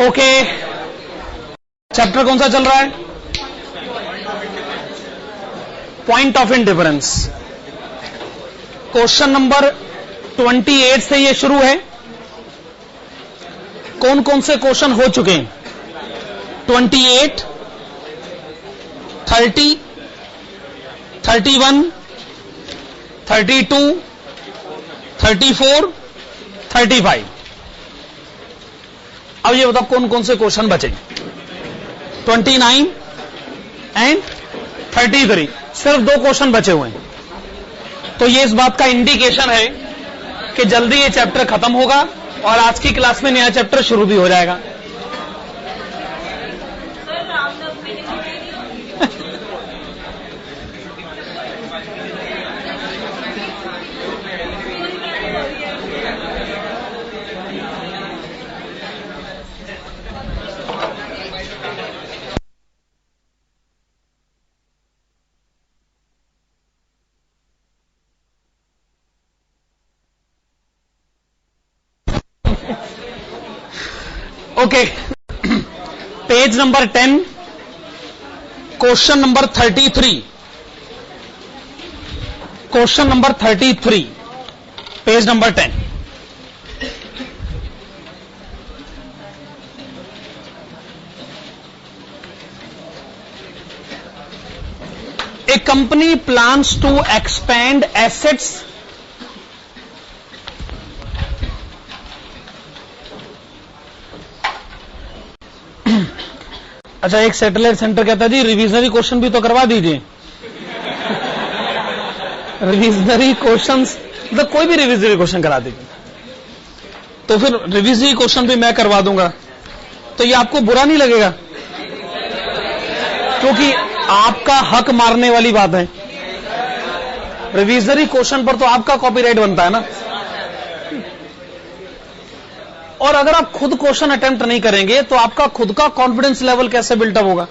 Okay, chapter कौन सा चल रहा है? Point of indifference. Question number 28 से ये शुरू है। कौन कौन से क्वेश्चन हो चुके हैं? 28, 30, 31, 32, 34, 35। अब ये बताओ कौन कौन से क्वेश्चन बचे? 29 एंड 33, सिर्फ 2 क्वेश्चन बचे हुए हैं। तो ये इस बात का इंडिकेशन है कि जल्दी ये चैप्टर खत्म होगा और आज की क्लास में नया चैप्टर शुरू भी हो जाएगा। Okay, page number 10, question number 33। Question number 33, page number 10। A company plans to expand assets अच्छा, एक सैटेलाइट सेंटर कहता है जी रिविजनरी क्वेश्चन भी तो करवा दीजिए। रिविजनरी क्वेश्चंस मतलब कोई भी रिविजनरी क्वेश्चन करा दीजिए, तो फिर रिविजनरी क्वेश्चन भी मैं करवा दूंगा, तो ये आपको बुरा नहीं लगेगा? क्योंकि आपका हक मारने वाली बात है। रिविजनरी क्वेश्चन पर तो आपका कॉपीराइट बनता है ना। और अगर आप खुद क्वेश्चन अटेम्प्ट नहीं करेंगे तो आपका खुद का कॉन्फिडेंस लेवल कैसे बिल्टअप होगा?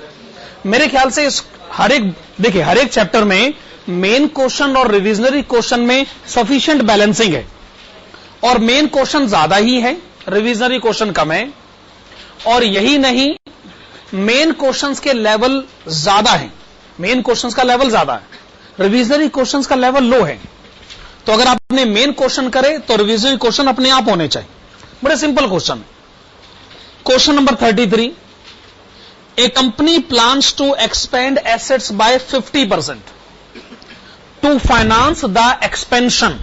मेरे ख्याल से इस हर एक चैप्टर में मेन क्वेश्चन और रिविजनरी क्वेश्चन में सफिशिएंट बैलेंसिंग है, और मेन क्वेश्चन ज्यादा ही है, रिविजनरी क्वेश्चन कम है। और यही नहीं, मेन क्वेश्चंस के लेवल ज्यादा है, मेन क्वेश्चंस का लेवल ज्यादा है, रिविजनरी क्वेश्चंस का लेवल लो है। तो अगर आपने मेन क्वेश्चन करे तो रिविजनरी क्वेश्चन अपने आप होने चाहिए। बड़े simple question. Question number 33, a company plans to expand assets by 50% to finance the expansion.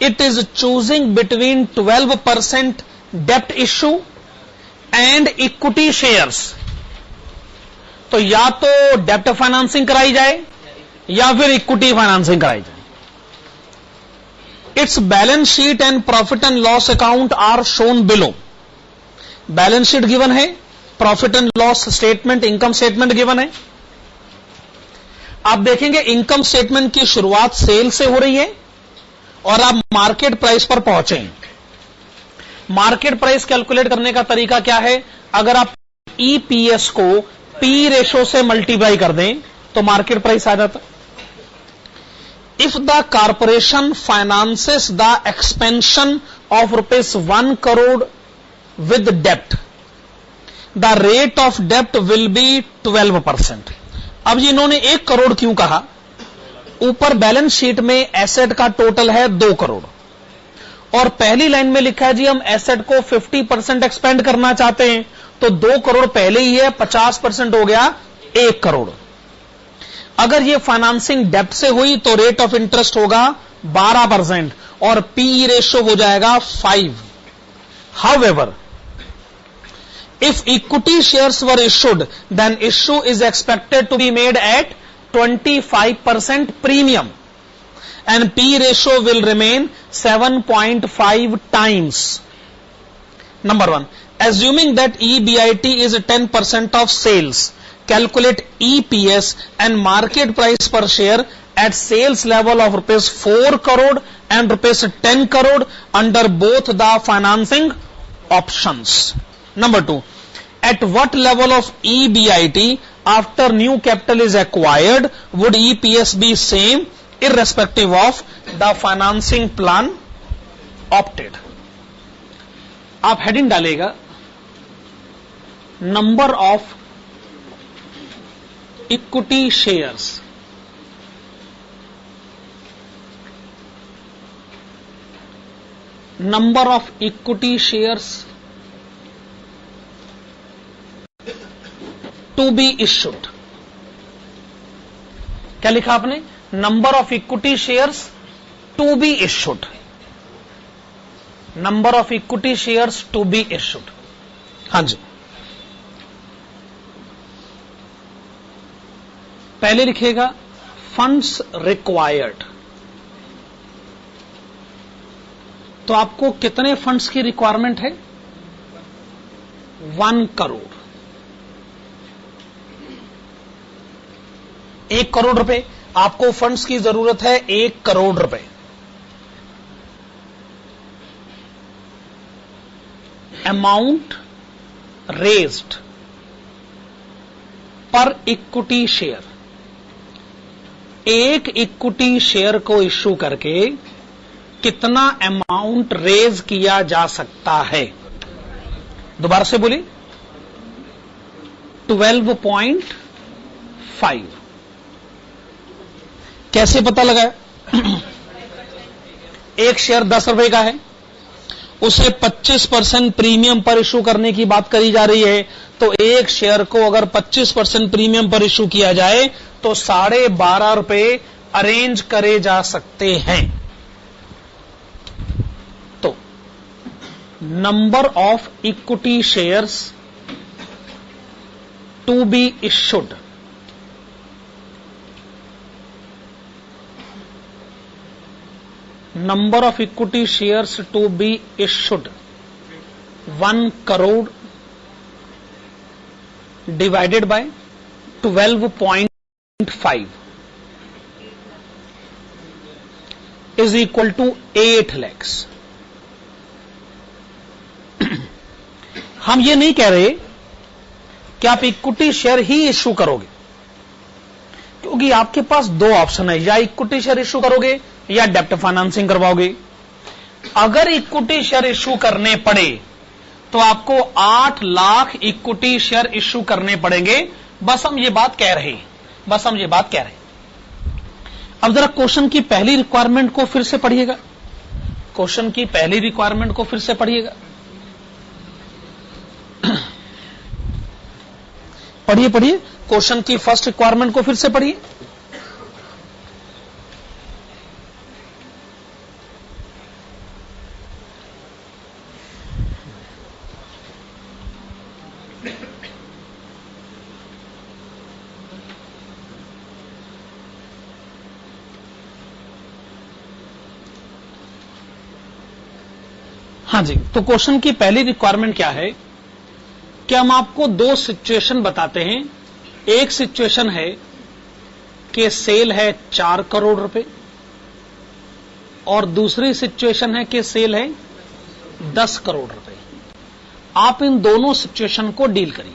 It is choosing between 12% डेप्ट इश्यू एंड इक्विटी शेयर्स। तो या तो डेप्ट फाइनेंसिंग कराई जाए या फिर इक्विटी फाइनेंसिंग कराई जाए। Its balance sheet and profit and loss account are shown below. Balance sheet given है, profit and loss statement, income statement given है। आप देखेंगे इनकम स्टेटमेंट की शुरुआत सेल से हो रही है और आप मार्केट प्राइस पर पहुंचे। मार्केट प्राइस कैलकुलेट करने का तरीका क्या है? अगर आप ईपीएस को पी रेशो से मल्टीप्लाई कर दें तो मार्केट प्राइस आ जाता। If the corporation finances the expansion of ₹1 crore with debt, the rate of debt will be 12%. अब जी इन्होंने 1 करोड़ क्यों कहा? ऊपर बैलेंस शीट में एसेट का टोटल है 2 करोड़ और पहली लाइन में लिखा है जी हम एसेट को 50% एक्सपेंड करना चाहते हैं, तो 2 करोड़ पहले ही है, 50% हो गया 1 करोड़। अगर ये फाइनेंसिंग डेप्ट से हुई तो रेट ऑफ इंटरेस्ट होगा 12% और पी रेशो हो जाएगा 5। However, if equity shares were issued then issue is expected to be made at 25% premium and P ratio will remain 7.5 times. Number 1, assuming that EBIT is 10% of sales, calculate EPS and market price per share at sales level of ₹4 crore and ₹10 crore under both the financing options. Number 2, at what level of EBIT after new capital is acquired would EPS be same irrespective of the financing plan opted? आप heading डालेगा number of equity shares to be issued. क्या लिखा आपने? Number of equity shares to be issued. Number of equity shares to be issued. हां जी, पहले लिखिएगा funds required. तो आपको कितने फंड्स की रिक्वायरमेंट है? 1 करोड़. 1 करोड़ रुपए आपको फंड्स की जरूरत है. 1 करोड़ रुपए. अमाउंट रेज्ड पर इक्विटी शेयर. एक इक्विटी शेयर को इश्यू करके कितना अमाउंट रेज किया जा सकता है? दोबारा से बोलिए. 12.5. कैसे पता लगा? एक शेयर 10 रुपए का है, उसे 25% प्रीमियम पर इश्यू करने की बात करी जा रही है. तो एक शेयर को अगर 25% प्रीमियम पर इश्यू किया जाए तो 12.5 रुपए अरेंज करे जा सकते हैं. तो number of equity shares to be issued. Number of equity shares to be issued 1 crore divided by 12.5 is equal to 8 lakhs. हम ये नहीं कह रहे कि आप इक्विटी शेयर ही इश्यू करोगे, क्योंकि आपके पास 2 ऑप्शन है. या इक्विटी शेयर इश्यू करोगे या डेप्ट फाइनेंसिंग करवाओगे. अगर इक्विटी शेयर इश्यू करने पड़े तो आपको 8 लाख इक्विटी शेयर इश्यू करने पड़ेंगे. बस हम ये बात कह रहे हैं. अब जरा क्वेश्चन की पहली रिक्वायरमेंट को फिर से पढ़िएगा. क्वेश्चन की पहली रिक्वायरमेंट को फिर से पढ़िएगा. पढ़िए. क्वेश्चन की फर्स्ट रिक्वायरमेंट को फिर से पढ़िए. हां जी, तो क्वेश्चन की पहली रिक्वायरमेंट क्या है कि हम आपको 2 सिचुएशन बताते हैं. एक सिचुएशन है कि सेल है 4 करोड़ रुपए और दूसरी सिचुएशन है कि सेल है 10 करोड़ रुपए. आप इन दोनों सिचुएशन को डील करिए.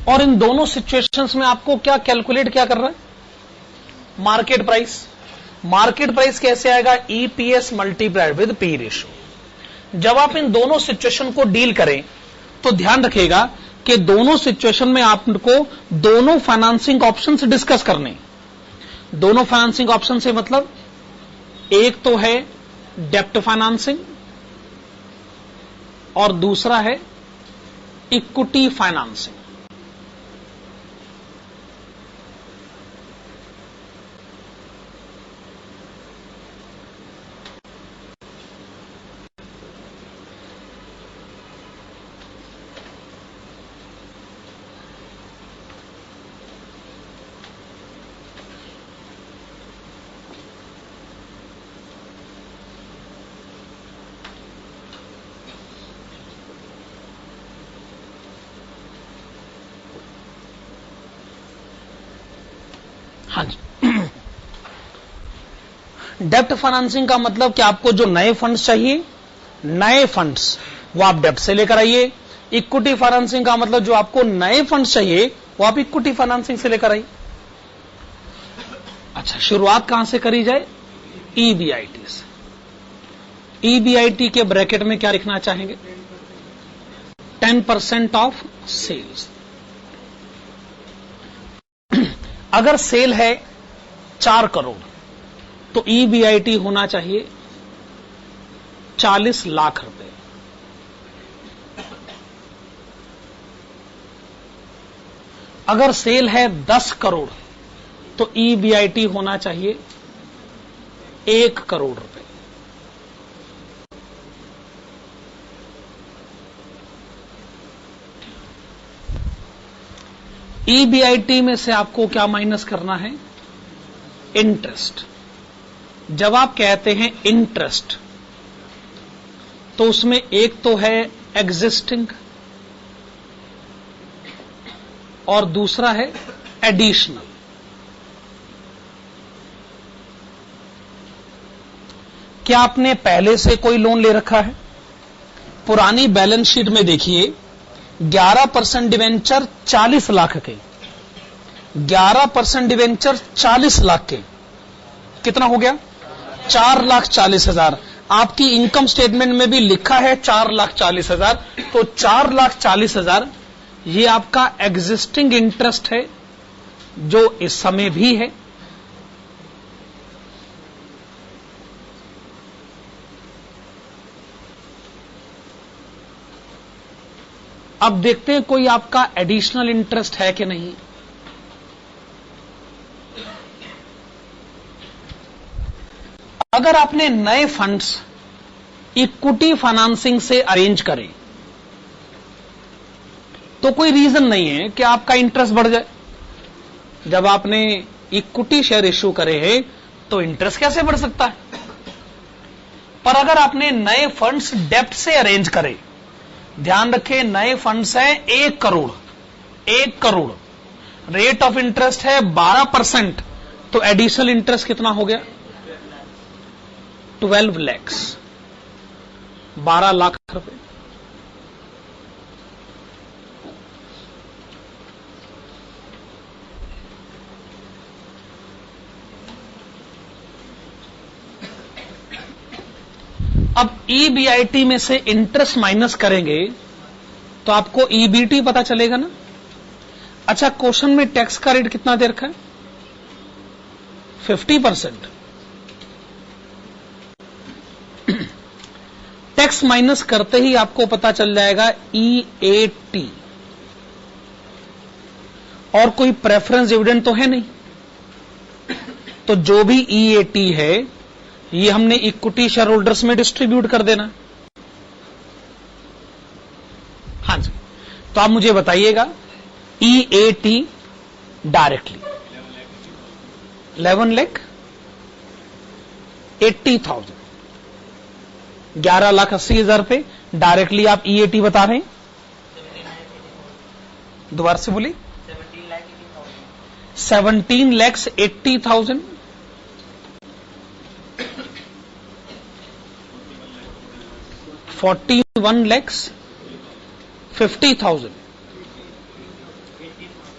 और इन दोनों सिचुएशंस में आपको क्या कैलकुलेट क्या कर रहा है? Market price. मार्केट प्राइस कैसे आएगा? EPS multiplied with P ratio. जब आप इन दोनों सिचुएशन को डील करें तो ध्यान रखिएगा कि दोनों सिचुएशन में आपको दोनों फाइनेंसिंग ऑप्शन से डिस्कस करने. दोनों फाइनेंसिंग ऑप्शन से मतलब एक तो है डेप्ट फाइनेंसिंग और दूसरा है इक्विटी फाइनेंसिंग. हाँ जी, डेप्ट फाइनेंसिंग का मतलब कि आपको जो नए फंड्स चाहिए, नए फंड्स वो आप डेप्ट से लेकर आइए. इक्विटी फाइनेंसिंग का मतलब जो आपको नए फंड्स चाहिए वो आप इक्विटी फाइनेंसिंग से लेकर आइए. अच्छा, शुरुआत कहां से करी जाए? EBIT से। EBIT के ब्रैकेट में क्या लिखना चाहेंगे? 10% ऑफ सेल्स। अगर सेल है 4 करोड़ तो EBIT होना चाहिए 40 लाख रुपए। अगर सेल है 10 करोड़ तो EBIT होना चाहिए 1 करोड़ रुपए। EBIT में से आपको क्या माइनस करना है? इंटरेस्ट। जब आप कहते हैं इंटरेस्ट तो उसमें एक तो है एग्जिस्टिंग और दूसरा है एडिशनल। क्या आपने पहले से कोई लोन ले रखा है? पुरानी बैलेंस शीट में देखिए 11% डिवेंचर 40 लाख के, 11% डिवेंचर 40 लाख के, कितना हो गया? 4,40,000। आपकी इनकम स्टेटमेंट में भी लिखा है 4,40,000, तो 4,40,000 ये आपका एग्जिस्टिंग इंटरेस्ट है जो इस समय भी है। अब देखते हैं कोई आपका एडिशनल इंटरेस्ट है कि नहीं। अगर आपने नए फंड्स इक्विटी फाइनेंसिंग से अरेंज करें तो कोई रीजन नहीं है कि आपका इंटरेस्ट बढ़ जाए। जब आपने इक्विटी शेयर इश्यू करे हैं तो इंटरेस्ट कैसे बढ़ सकता है? पर अगर आपने नए फंड्स डेब्ट से अरेंज करें, ध्यान रखें नए फंड्स हैं 1 crore, 1 crore, rate of interest है 12%, तो एडिशनल इंटरेस्ट कितना हो गया? 12 लाख, 12 लाख रुपए। अब EBIT में से इंटरेस्ट माइनस करेंगे तो आपको EBT पता चलेगा ना। अच्छा, क्वेश्चन में टैक्स का रेट कितना दे रखा है? 50%। टैक्स माइनस करते ही आपको पता चल जाएगा EAT। और कोई प्रेफरेंस डिविडेंड तो है नहीं, तो जो भी EAT है ये हमने इक्विटी शेयर होल्डर्स में डिस्ट्रीब्यूट कर देना। हाँ जी, तो आप मुझे बताइएगा EAT डायरेक्टली 11,80,000, 11,80,000 रुपए डायरेक्टली आप EAT बता रहे हैं। दोबारा से बोलिए। 17,80,000, 41,50,000,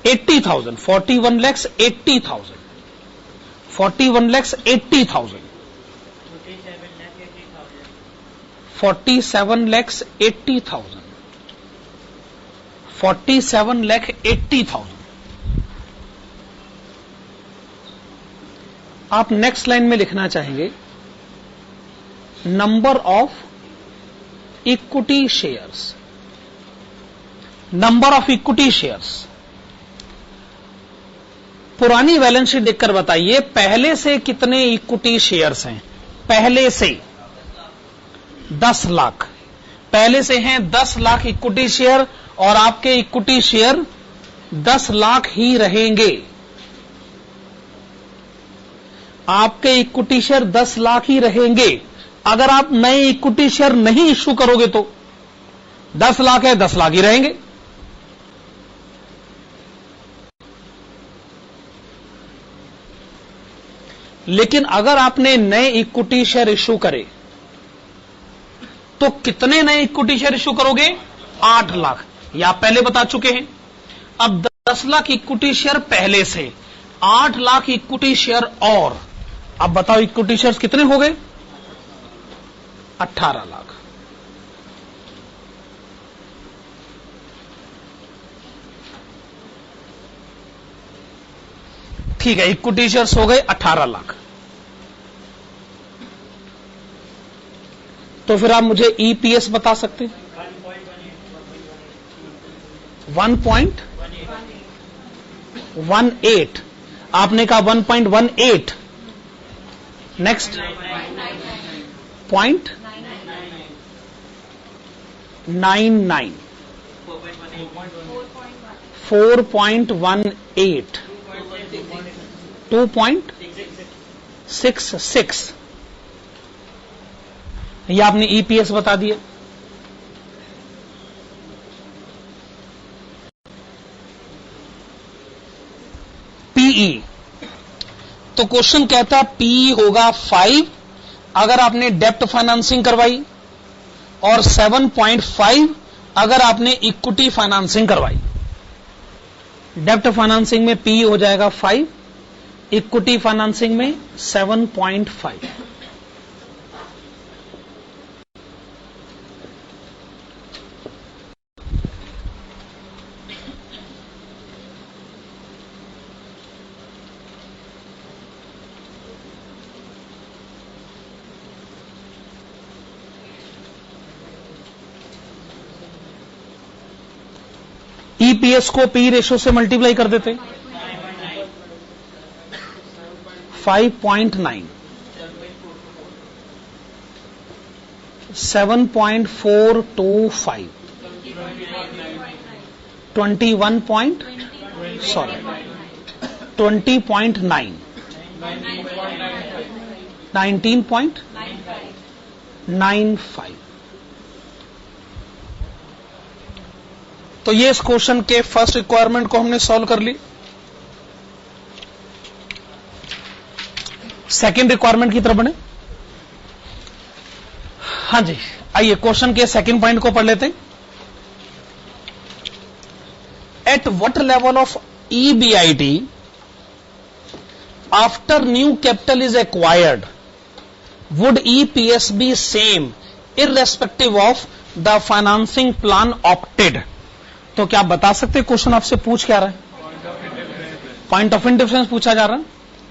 80,000, 41,80,000, 41,80,000, 47,80,000, 47,80,000। आप नेक्स्ट लाइन में लिखना चाहेंगे number of equity shares, number of equity shares. पुरानी बैलेंस शीट देखकर बताइए पहले से कितने इक्विटी शेयर्स हैं? पहले से 10 लाख, पहले से हैं 10 लाख इक्विटी शेयर और आपके इक्विटी शेयर 10 लाख ही रहेंगे। आपके इक्विटी शेयर 10 लाख ही रहेंगे। अगर आप नए इक्विटी शेयर नहीं इश्यू करोगे तो 10 लाख है, 10 लाख ही रहेंगे। लेकिन अगर आपने नए इक्विटी शेयर इश्यू करे तो कितने नए इक्विटी शेयर इश्यू करोगे? 8 लाख, या आप पहले बता चुके हैं। अब 10 लाख इक्विटी शेयर पहले से, 8 लाख इक्विटी शेयर और, अब बताओ इक्विटी शेयर्स कितने हो गए? 18 लाख। ठीक है, इक्विटी शेयर्स हो गए 18 लाख। तो फिर आप मुझे ईपीएस बता सकते हैं? 1.18। आपने कहा 1.18, नेक्स्ट 0.99, 4.18, 2.66। ये आपने ईपीएस बता दिया। पीई, तो क्वेश्चन कहता है पीई होगा 5 अगर आपने डेप्ट फाइनेंसिंग करवाई, और 7.5 अगर आपने इक्विटी फाइनेंसिंग करवाई। डेप्ट फाइनेंसिंग में पीई हो जाएगा 5, इक्विटी फाइनेंसिंग में 7.5। ईपीएस को पी रेशो से मल्टीप्लाई कर देते, 5.9, 7.425, 20.9, 19.95। तो ये इस क्वेश्चन के फर्स्ट रिक्वायरमेंट को हमने सॉल्व कर ली। सेकंड रिक्वायरमेंट की तरफ बढ़े। हां जी, आइए क्वेश्चन के सेकंड पॉइंट को पढ़ लेते हैं। At what level of EBIT after new capital is acquired would EPS B same irrespective of the financing plan opted? तो क्या आप बता सकते हैं क्वेश्चन आपसे पूछ क्या रहा है? पॉइंट ऑफ इंडिफरेंस पूछा जा रहा है।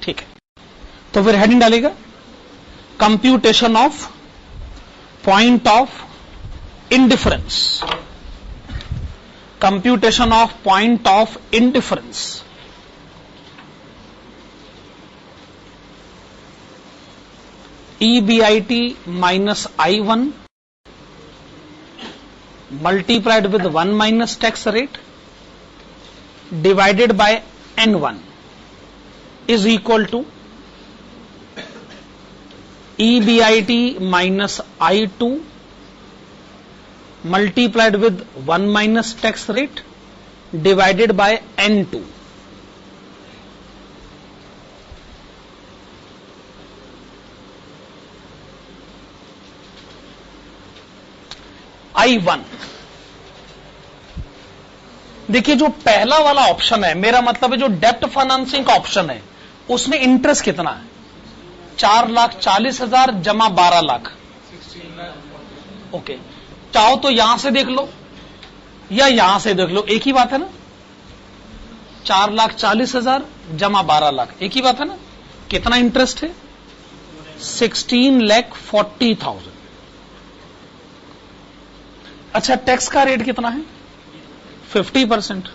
ठीक है, तो फिर हेडिंग डालेगा computation of point of indifference. Computation of point of indifference. EBIT minus I1 multiplied with 1 minus tax rate divided by N1 is equal to EBIT minus I2 multiplied with 1 minus tax rate divided by N2. I1, देखिए जो पहला वाला option है, मेरा मतलब है जो डेप्ट financing का ऑप्शन है, उसमें इंटरेस्ट कितना है? 4,40,000 जमा 12 लाख। ओके, चाहो तो यहां से देख लो या यहां से देख लो, एक ही बात है ना। 4,40,000 जमा 12 लाख, एक ही बात है ना। कितना इंटरेस्ट है? 16,40,000। अच्छा, टैक्स का रेट कितना है? 50%।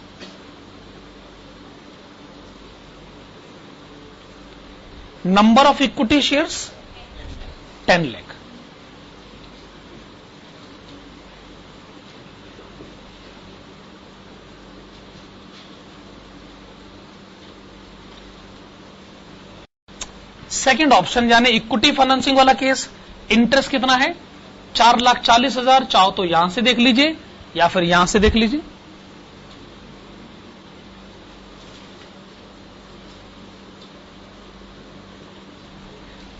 Number of equity shares 10 lakh. Second option यानी इक्विटी फाइनेंसिंग वाला केस, इंटरेस्ट कितना है? 4,40,000। चाहो तो यहां से देख लीजिए या फिर यहां से देख लीजिए।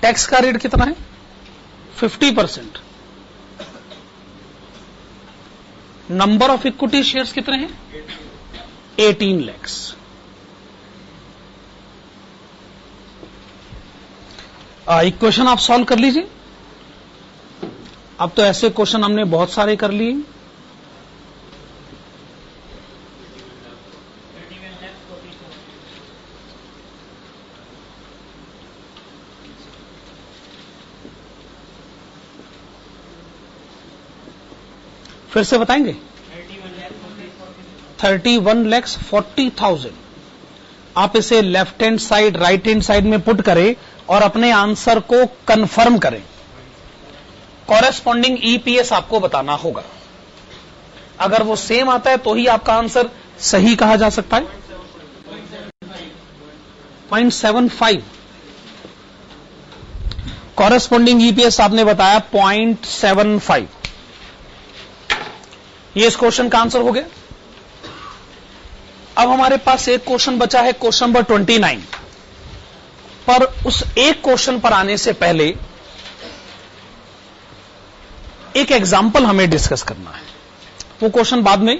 टैक्स का रेट कितना है? 50%। नंबर ऑफ इक्विटी शेयर्स कितने हैं? 18 लाख। इक्वेशन आप सॉल्व कर लीजिए। अब तो ऐसे क्वेश्चन हमने बहुत सारे कर लिए। फिर से बताएंगे। 31,40,000। आप इसे left hand side right hand side में पुट करें और अपने आंसर को कंफर्म करें। कॉरेस्पॉन्डिंग ईपीएस आपको बताना होगा। अगर वो सेम आता है तो ही आपका आंसर सही कहा जा सकता है। 0.75 कॉरेस्पॉन्डिंग ईपीएस आपने बताया 0.75। ये इस क्वेश्चन का आंसर हो गया। अब हमारे पास एक क्वेश्चन बचा है, क्वेश्चन नंबर 29। पर उस एक क्वेश्चन पर आने से पहले एक एग्जाम्पल हमें डिस्कस करना है। वो क्वेश्चन बाद में,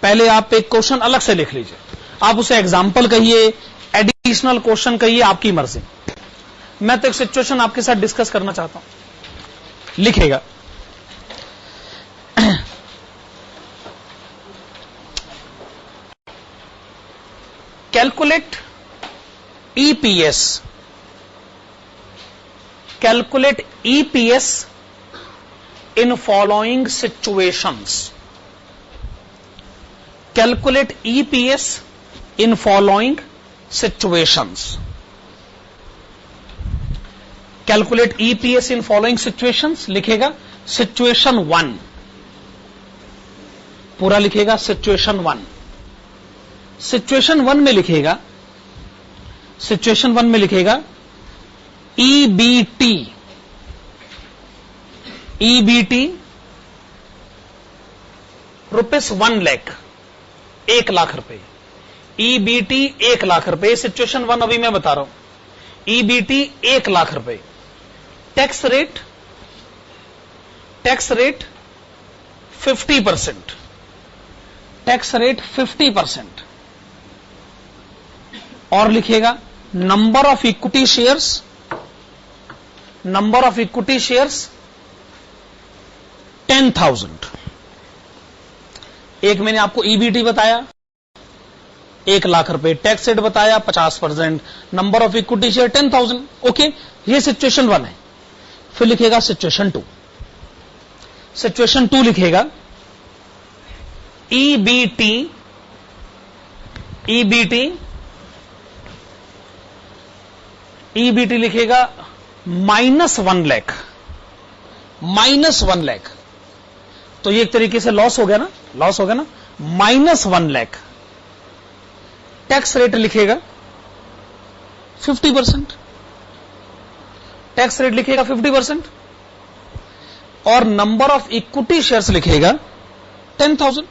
पहले आप एक क्वेश्चन अलग से लिख लीजिए। आप उसे एग्जाम्पल कहिए, एडिशनल क्वेश्चन कहिए, आपकी मर्जी। मैं तो एक सिचुएशन आपके साथ डिस्कस करना चाहता हूं। लिखेगा calculate EPS, calculate EPS in following situations. Calculate EPS in following situations. Calculate EPS in following situations लिखेगा सिचुएशन 1, पूरा लिखेगा सिचुएशन 1। सिचुएशन 1 में लिखेगा, सिचुएशन 1 में लिखेगा EBT, EBT rupees 1 lakh, 1 lakh रुपए। ईबीटी 1 लाख रुपए, सिचुएशन 1 अभी मैं बता रहा हूं। ईबीटी 1 लाख रुपए। Tax rate, tax rate 50%, tax rate 50%। और लिखेगा number of equity shares, number of equity shares 10,000। एक मैंने आपको ईबीटी बताया 1 लाख रुपए, टैक्स रेट बताया 50%, number of equity share 10,000। Okay, ये सिचुएशन 1 है। फिर लिखेगा सिचुएशन 2। सिचुएशन 2 लिखेगा ईबीटी, ईबीटी, ईबीटी लिखेगा -1 लाख, -1 लाख। तो ये एक तरीके से लॉस हो गया ना, लॉस हो गया ना, -1 लाख। टैक्स रेट लिखेगा 50%, टैक्स रेट लिखेगा 50%। और नंबर ऑफ इक्विटी शेयर्स लिखेगा 10,000।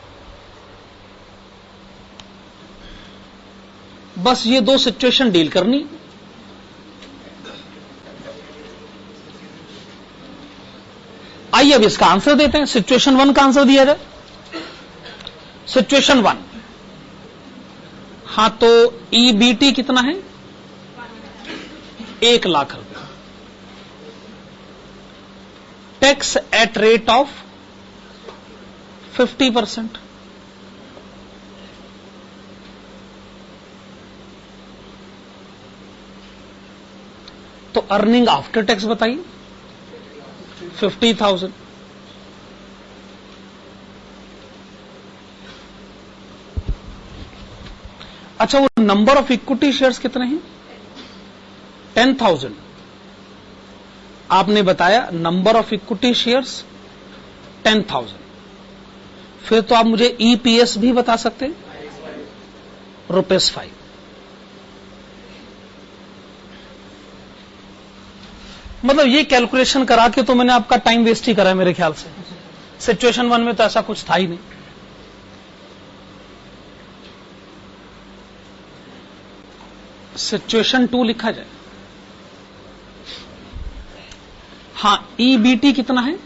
बस ये दो सिचुएशन डील करनी। आइए अब इसका आंसर देते हैं। सिचुएशन 1 का आंसर दिया जाए। सिचुएशन 1, हां तो ईबीटी कितना है? 1 लाख रुपए। Tax at rate of 50%। तो अर्निंग आफ्टर टैक्स बताइए 50,000। अच्छा, वो नंबर ऑफ इक्विटी शेयर्स कितने हैं? 10,000। आपने बताया नंबर ऑफ इक्विटी शेयर्स 10,000। फिर तो आप मुझे ईपीएस भी बता सकते हैं, ₹5। मतलब ये कैलकुलेशन करा के तो मैंने आपका टाइम वेस्ट ही करा है मेरे ख्याल से। सिचुएशन 1 में तो ऐसा कुछ था ही नहीं। सिचुएशन 2 लिखा जाए। हां, ईबीटी कितना है?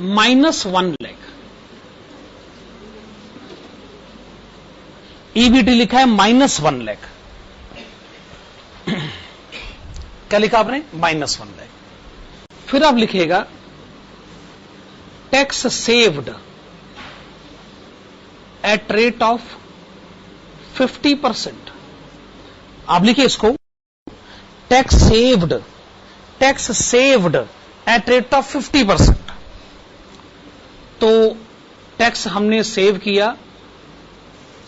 -1 लाख। ईबीटी लिखा है -1 लाख। क्या लिखा आपने? -1 लाख। फिर आप लिखिएगा tax saved at rate of 50%। आप लिखिए इसको tax saved at rate of 50%। तो टैक्स हमने सेव किया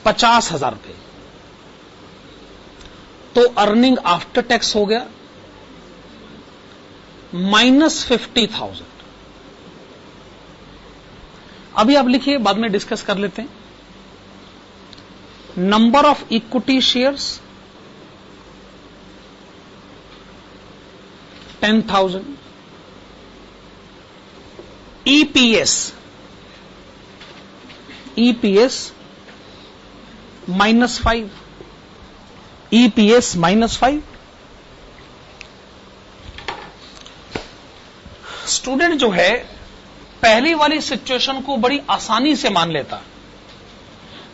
50,000 रुपए, तो अर्निंग आफ्टर टैक्स हो गया -50,000। अभी आप लिखिए, बाद में डिस्कस कर लेते हैं। Number of equity shares 10,000। EPS -5, EPS -5। Student जो है पहली वाली सिचुएशन को बड़ी आसानी से मान लेता,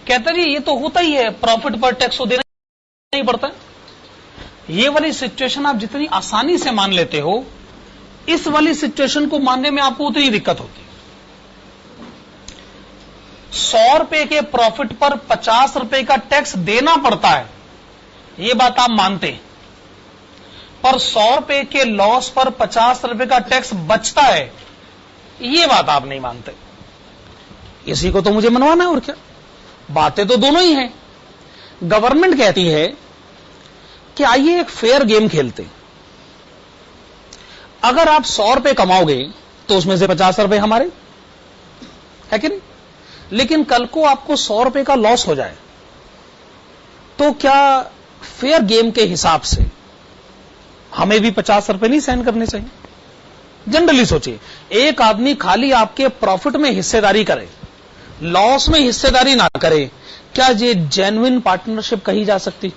कहता जी ये तो होता ही है, प्रॉफिट पर टैक्स तो देना नहीं पड़ता। ये वाली सिचुएशन आप जितनी आसानी से मान लेते हो, इस वाली सिचुएशन को मानने में आपको उतनी दिक्कत होती है। 100 रुपए के प्रॉफिट पर 50 रुपए का टैक्स देना पड़ता है, ये बात आप मानते हैं, पर 100 रुपए के लॉस पर 50 रुपए का टैक्स बचता है, ये बात आप नहीं मानते। इसी को तो मुझे मनवाना है, और क्या। बातें तो दोनों ही हैं। गवर्नमेंट कहती है कि आइए एक फेयर गेम खेलते, अगर आप 100 रुपए कमाओगे तो उसमें से 50 रुपए हमारे, है कि नहीं। लेकिन कल को आपको 100 रुपए का लॉस हो जाए, तो क्या फेयर गेम के हिसाब से हमें भी 50 रुपए नहीं सहन करने चाहिए? जनरली सोचिए, एक आदमी खाली आपके प्रॉफिट में हिस्सेदारी करे, लॉस में हिस्सेदारी ना करे, क्या ये जेन्युइन पार्टनरशिप कही जा सकती?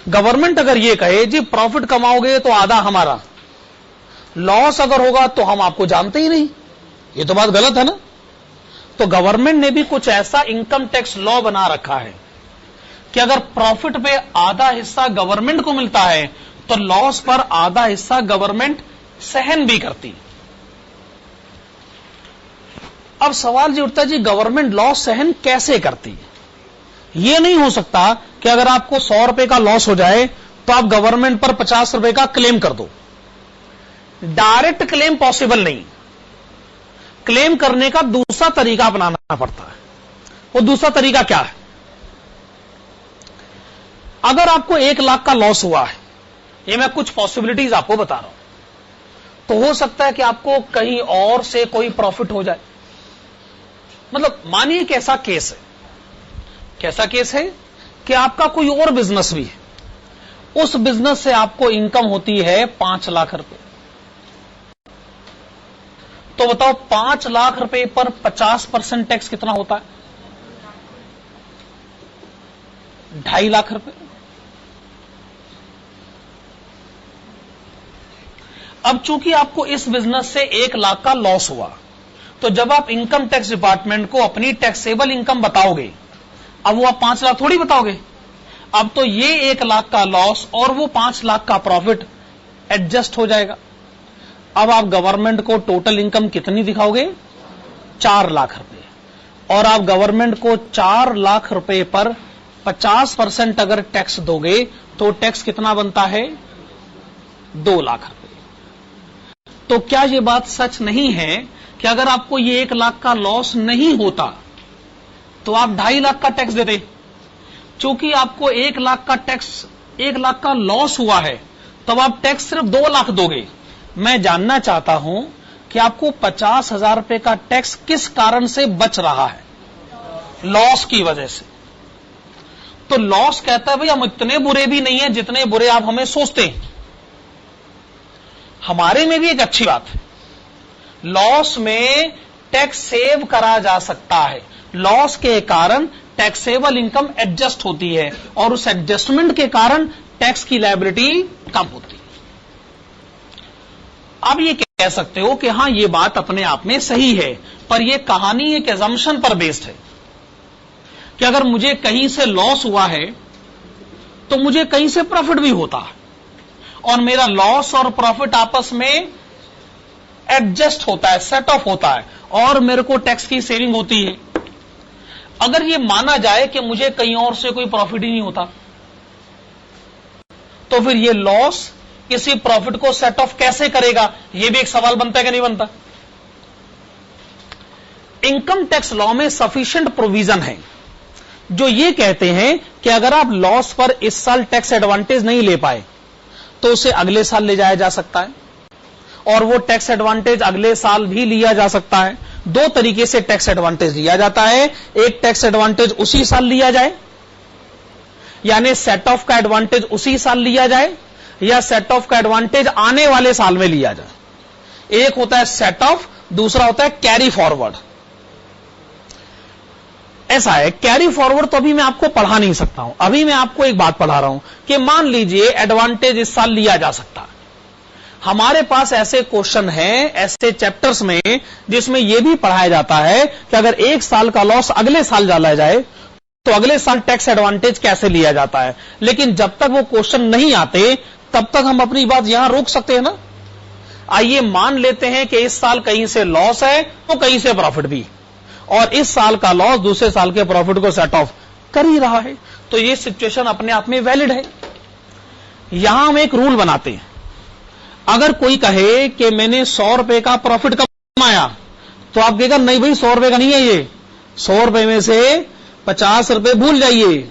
गवर्नमेंट अगर ये कहे जी प्रॉफिट कमाओगे तो आधा हमारा, लॉस अगर होगा तो हम आपको जानते ही नहीं, ये तो बात गलत है ना। तो गवर्नमेंट ने भी कुछ ऐसा इनकम टैक्स लॉ बना रखा है कि अगर प्रॉफिट पे आधा हिस्सा गवर्नमेंट को मिलता है तो लॉस पर आधा हिस्सा गवर्नमेंट सहन भी करती। अब सवाल ये उठता है जी गवर्नमेंट लॉस सहन कैसे करती? ये नहीं हो सकता कि अगर आपको 100 रुपए का लॉस हो जाए तो आप गवर्नमेंट पर 50 रुपए का क्लेम कर दो। डायरेक्ट क्लेम पॉसिबल नहीं, क्लेम करने का दूसरा तरीका अपनाना पड़ता है। वो दूसरा तरीका क्या है? अगर आपको 1 लाख का लॉस हुआ है, ये मैं कुछ पॉसिबिलिटीज आपको बता रहा हूं, तो हो सकता है कि आपको कहीं और से कोई प्रॉफिट हो जाए। मतलब मानिए कैसा केस है, कैसा केस है कि आपका कोई और बिजनेस भी है, उस बिजनेस से आपको इनकम होती है 5 लाख रुपए। तो बताओ 5 लाख रुपए पर 50% टैक्स कितना होता है? 2.5 लाख रुपए। अब चूंकि आपको इस बिजनेस से 1 लाख का लॉस हुआ, तो जब आप इनकम टैक्स डिपार्टमेंट को अपनी टैक्सेबल इनकम बताओगे, अब वो आप 5 लाख थोड़ी बताओगे, अब तो ये 1 लाख का लॉस और वो 5 लाख का प्रॉफिट एडजस्ट हो जाएगा। अब आप गवर्नमेंट को टोटल इनकम कितनी दिखाओगे? 4 लाख रुपए। और आप गवर्नमेंट को 4 लाख रुपए पर 50% अगर टैक्स दोगे तो टैक्स कितना बनता है? 2 लाख रुपए। तो क्या यह बात सच नहीं है कि अगर आपको ये 1 लाख का लॉस नहीं होता तो आप 2.5 लाख का टैक्स देते? चूंकि आपको 1 लाख का टैक्स, 1 लाख का लॉस हुआ है, तब आप टैक्स सिर्फ 2 लाख दोगे। मैं जानना चाहता हूं कि आपको 50,000 रुपए का टैक्स किस कारण से बच रहा है? लॉस की वजह से। तो लॉस कहता है भाई हम इतने बुरे भी नहीं है जितने बुरे आप हमें सोचते हैं। हमारे में भी एक अच्छी बात है, लॉस में टैक्स सेव करा जा सकता है। लॉस के कारण टैक्सेबल इनकम एडजस्ट होती है और उस एडजस्टमेंट के कारण टैक्स की लायबिलिटी कम होती है। आप ये कह सकते हो कि हां ये बात अपने आप में सही है, पर यह कहानी एक एजम्पशन पर बेस्ड है कि अगर मुझे कहीं से लॉस हुआ है तो मुझे कहीं से प्रॉफिट भी होता है, और मेरा लॉस और प्रॉफिट आपस में एडजस्ट होता है, सेट ऑफ होता है, और मेरे को टैक्स की सेविंग होती है। अगर ये माना जाए कि मुझे कहीं और से कोई प्रॉफिट ही नहीं होता, तो फिर ये लॉस किसी प्रॉफिट को सेट ऑफ कैसे करेगा, यह भी एक सवाल बनता है कि नहीं बनता। इनकम टैक्स लॉ में सफिशिएंट प्रोविजन है जो ये कहते हैं कि अगर आप लॉस पर इस साल टैक्स एडवांटेज नहीं ले पाए तो उसे अगले साल ले जाया जा सकता है, और वो टैक्स एडवांटेज अगले साल भी लिया जा सकता है। दो तरीके से टैक्स एडवांटेज लिया जाता है। एक टैक्स एडवांटेज उसी साल लिया जाए, यानी सेट ऑफ का एडवांटेज उसी साल लिया जाए, या सेट ऑफ का एडवांटेज आने वाले साल में लिया जाए। एक होता है सेट ऑफ, दूसरा होता है कैरी फॉरवर्ड। ऐसा है, कैरी फॉरवर्ड तो अभी मैं आपको पढ़ा नहीं सकता हूं, अभी मैं आपको एक बात पढ़ा रहा हूं कि मान लीजिए एडवांटेज इस साल लिया जा सकता है। हमारे पास ऐसे क्वेश्चन हैं, ऐसे चैप्टर्स में जिसमें यह भी पढ़ाया जाता है कि अगर एक साल का लॉस अगले साल डाला जाए तो अगले साल टैक्स एडवांटेज कैसे लिया जाता है। लेकिन जब तक वो क्वेश्चन नहीं आते तब तक हम अपनी बात यहां रोक सकते हैं ना। आइए मान लेते हैं कि इस साल कहीं से लॉस है तो कहीं से प्रॉफिट भी, और इस साल का लॉस दूसरे साल के प्रॉफिट को सेट ऑफ कर ही रहा है, तो ये सिचुएशन अपने आप में वैलिड है। यहां हम एक रूल बनाते हैं, अगर कोई कहे कि मैंने 100 रुपए का प्रॉफिट कमाया, तो आप कहेगा नहीं भाई 100 रुपए का नहीं है ये, 100 रुपए में से 50 रुपए भूल जाइए,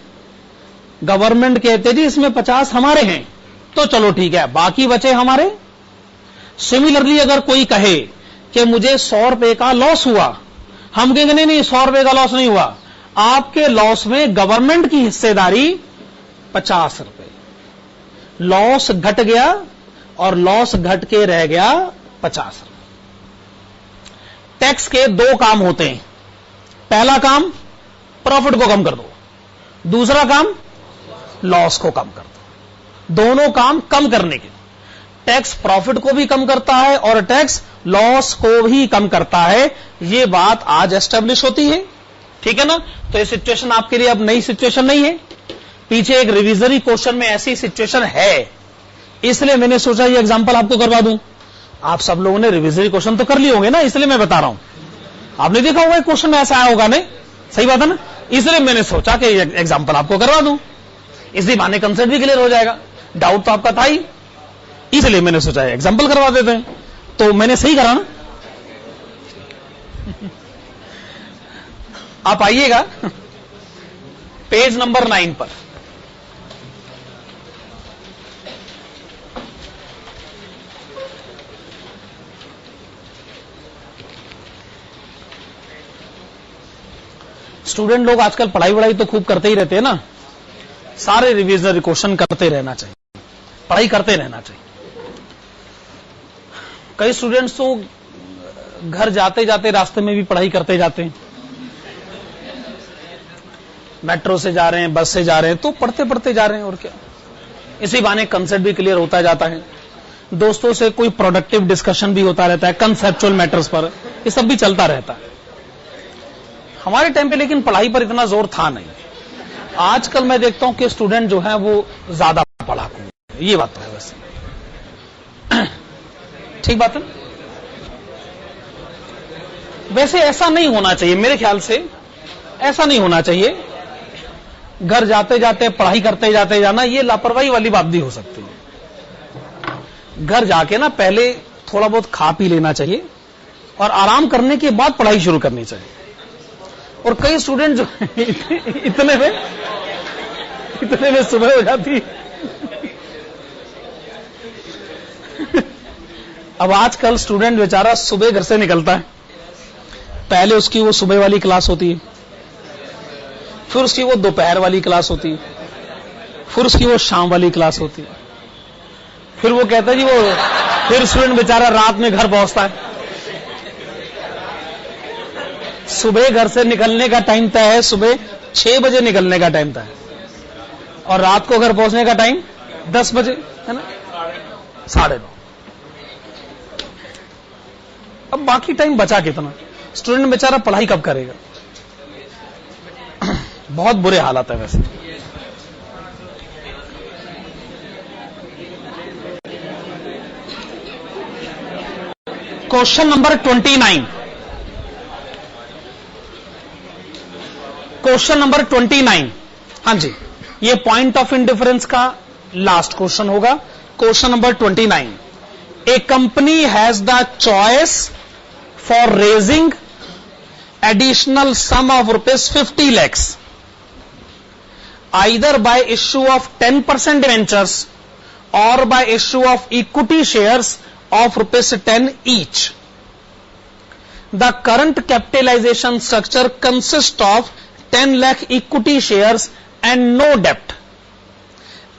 गवर्नमेंट कहते जी इसमें 50 हमारे हैं, तो चलो ठीक है, बाकी बचे हमारे। सिमिलरली अगर कोई कहे कि मुझे 100 रुपए का लॉस हुआ, हम कहेंगे नहीं 100 रुपए का लॉस नहीं हुआ, आपके लॉस में गवर्नमेंट की हिस्सेदारी 50 रुपए, लॉस घट गया और लॉस घट के रह गया 50 रुपए। टैक्स के दो काम होते हैं, पहला काम प्रॉफिट को कम कर दो, दूसरा काम लॉस को कम कर दो। दोनों काम कम करने के, टैक्स प्रॉफिट को भी कम करता है और टैक्स लॉस को भी कम करता है। यह बात आज एस्टेब्लिश होती है, ठीक है ना। तो ये सिचुएशन आपके लिए अब नई सिचुएशन नहीं है, पीछे एक रिविजरी क्वेश्चन में ऐसी सिचुएशन है, इसलिए मैंने सोचा ये एग्जांपल आपको करवा दूं। आप सब लोगों ने रिविजरी क्वेश्चन तो कर लिए होंगे ना, इसलिए मैं बता रहा हूं। आपने देखा होगा क्वेश्चन में ऐसा आया होगा, नहीं सही बात है ना, इसलिए मैंने सोचा कि एग्जांपल आपको करवा दूं, इसी बहाने कंसेप्ट भी क्लियर हो जाएगा। डाउट तो आपका था ही, इसलिए मैंने सोचा एग्जांपल करवा देते हैं। तो मैंने सही करा ना। आप आइएगा पेज नंबर 9 पर। स्टूडेंट लोग आजकल पढ़ाई तो खूब करते ही रहते हैं ना, सारे रिवीजन क्वेश्चन करते रहना चाहिए, पढ़ाई करते रहना चाहिए। कई स्टूडेंट्स तो घर जाते जाते रास्ते में भी पढ़ाई करते जाते हैं, मेट्रो से जा रहे हैं, बस से जा रहे हैं, तो पढ़ते पढ़ते जा रहे हैं, और क्या, इसी बहाने कंसेप्ट भी क्लियर होता जाता है। दोस्तों से कोई प्रोडक्टिव डिस्कशन भी होता रहता है कंसेप्चुअल मैटर्स पर, ये सब भी चलता रहता है। हमारे टाइम पे लेकिन पढ़ाई पर इतना जोर था नहीं। आजकल मैं देखता हूं कि स्टूडेंट जो है वो ज्यादा पढ़ाकू है, ये बात तो है वैसे, ठीक बात है। वैसे ऐसा नहीं होना चाहिए, मेरे ख्याल से ऐसा नहीं होना चाहिए। घर जाते जाते पढ़ाई करते जाते जाना, ये लापरवाही वाली बात भी हो सकती है। घर जाके ना पहले थोड़ा बहुत खा पी लेना चाहिए और आराम करने के बाद पढ़ाई शुरू करनी चाहिए। और कई स्टूडेंट जो इतने में सुबह हो जाती है। अब आजकल स्टूडेंट बेचारा सुबह घर से निकलता है, पहले उसकी वो सुबह वाली क्लास होती है, फिर उसकी वो दोपहर वाली क्लास होती है, फिर उसकी वो शाम वाली क्लास होती है, फिर वो कहता है जी वो, फिर स्टूडेंट बेचारा रात में घर पहुंचता है। सुबह घर से निकलने का टाइम तय है, सुबह 6 बजे निकलने का टाइम तय है, और रात को घर पहुंचने का टाइम 10 बजे है ना, 9:30। अब बाकी टाइम बचा कितना, स्टूडेंट बेचारा पढ़ाई कब करेगा। बहुत बुरे हालात है वैसे। क्वेश्चन नंबर 29, क्वेश्चन नंबर 29, हां जी, ये पॉइंट ऑफ इंडिफरेंस का लास्ट क्वेश्चन होगा। Question number 29, a company has the choice for raising additional sum of ₹50 lakhs either by issue of 10% debentures or by issue of equity shares of ₹10 each. The current capitalization structure consists of 10 lakh equity shares and no debt.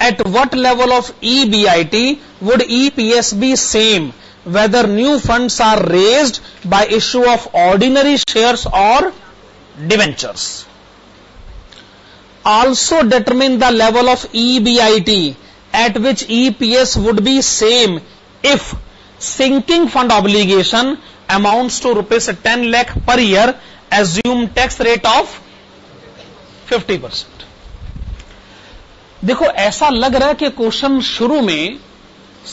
At what level of EBIT would EPS be same whether new funds are raised by issue of ordinary shares or debentures? Also determine the level of EBIT at which EPS would be same if sinking fund obligation amounts to ₹10 lakh per year. Assume tax rate of 50%. देखो, ऐसा लग रहा है कि question शुरू में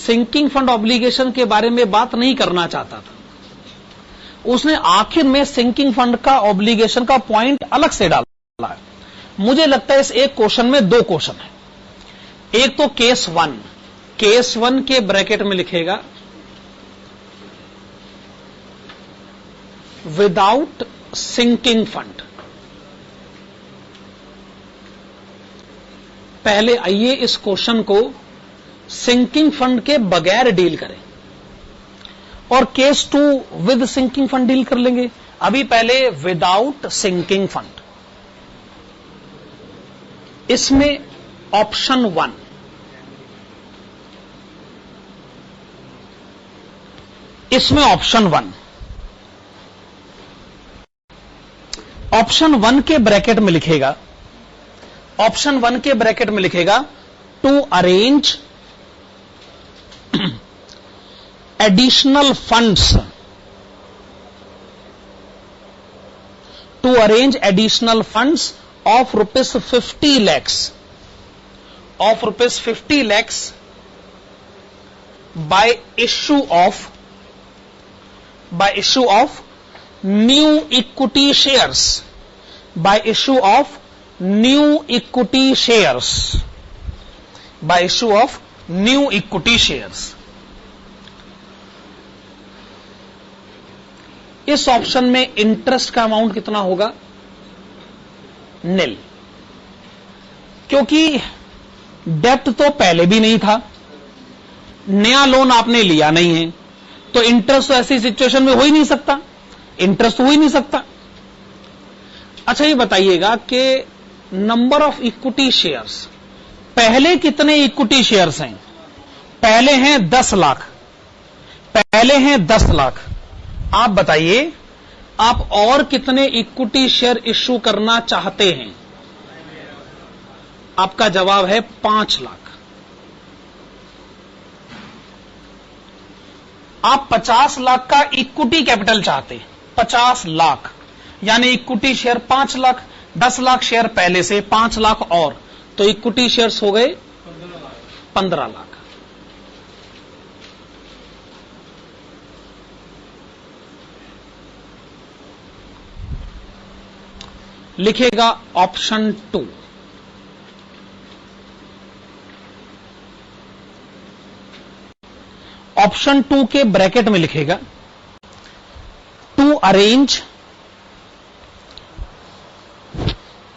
sinking fund obligation के बारे में बात नहीं करना चाहता था, उसने आखिर में सिंकिंग फंड का ऑब्लिगेशन का पॉइंट अलग से डाला है। मुझे लगता है इस एक क्वेश्चन में दो क्वेश्चन है। एक तो केस 1, केस 1 के ब्रैकेट में लिखेगा विदाउट सिंकिंग फंड। पहले आइए इस क्वेश्चन को सिंकिंग फंड के बगैर डील करें और case 2 with sinking fund deal कर लेंगे। अभी पहले विदाउट सिंकिंग फंड। इसमें ऑप्शन 1, इसमें ऑप्शन 1, ऑप्शन 1 के ब्रैकेट में लिखेगा, ऑप्शन 1 के ब्रैकेट में लिखेगा to arrange additional funds, to arrange additional funds of ₹50 lakhs, of ₹50 lakhs by issue of new equity shares, by issue of new equity shares, by issue of new equity shares. इस option में interest का amount कितना होगा? निल, क्योंकि डेप्ट तो पहले भी नहीं था, नया लोन आपने लिया नहीं है, तो इंटरेस्ट तो ऐसी सिचुएशन में हो ही नहीं सकता, इंटरेस्ट तो हो ही नहीं सकता। अच्छा, ये बताइएगा कि नंबर ऑफ इक्विटी शेयर्स, पहले कितने इक्विटी शेयर्स हैं? पहले हैं 10 लाख, पहले हैं 10 लाख। आप बताइए, आप और कितने इक्विटी शेयर इश्यू करना चाहते हैं? आपका जवाब है 5 लाख। आप 50 लाख का इक्विटी कैपिटल चाहते हैं, 50 लाख, यानी equity share 5 lakh, 10 lakh share पहले से, 5 लाख और, तो इक्विटी शेयर्स हो गए 15 लाख। लिखेगा ऑप्शन 2, ऑप्शन 2 के ब्रैकेट में लिखेगा to arrange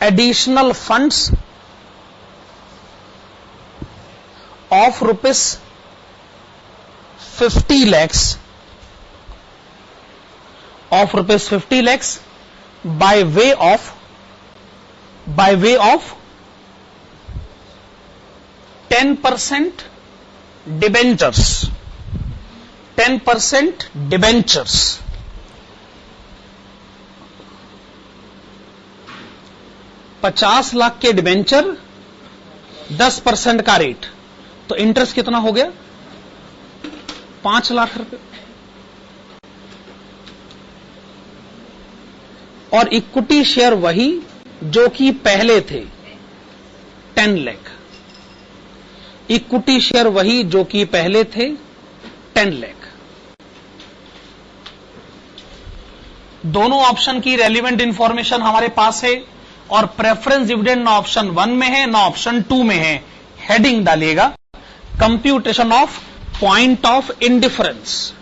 additional funds of ₹50 lakhs, of ₹50 lakhs by way of 10% debentures, 10% debentures। $50 lakh के डिबेंचर, 10% का रेट, तो इंटरेस्ट कितना हो गया? 5 लाख रुपए। और इक्विटी शेयर वही जो कि पहले थे, 10 लाख। इक्विटी शेयर वही जो कि पहले थे, 10 लाख। दोनों ऑप्शन की रेलिवेंट इंफॉर्मेशन हमारे पास है और प्रेफरेंस डिविडेंड ना ऑप्शन 1 में है ना ऑप्शन 2 में है। हेडिंग डालिएगा computation of point of indifference.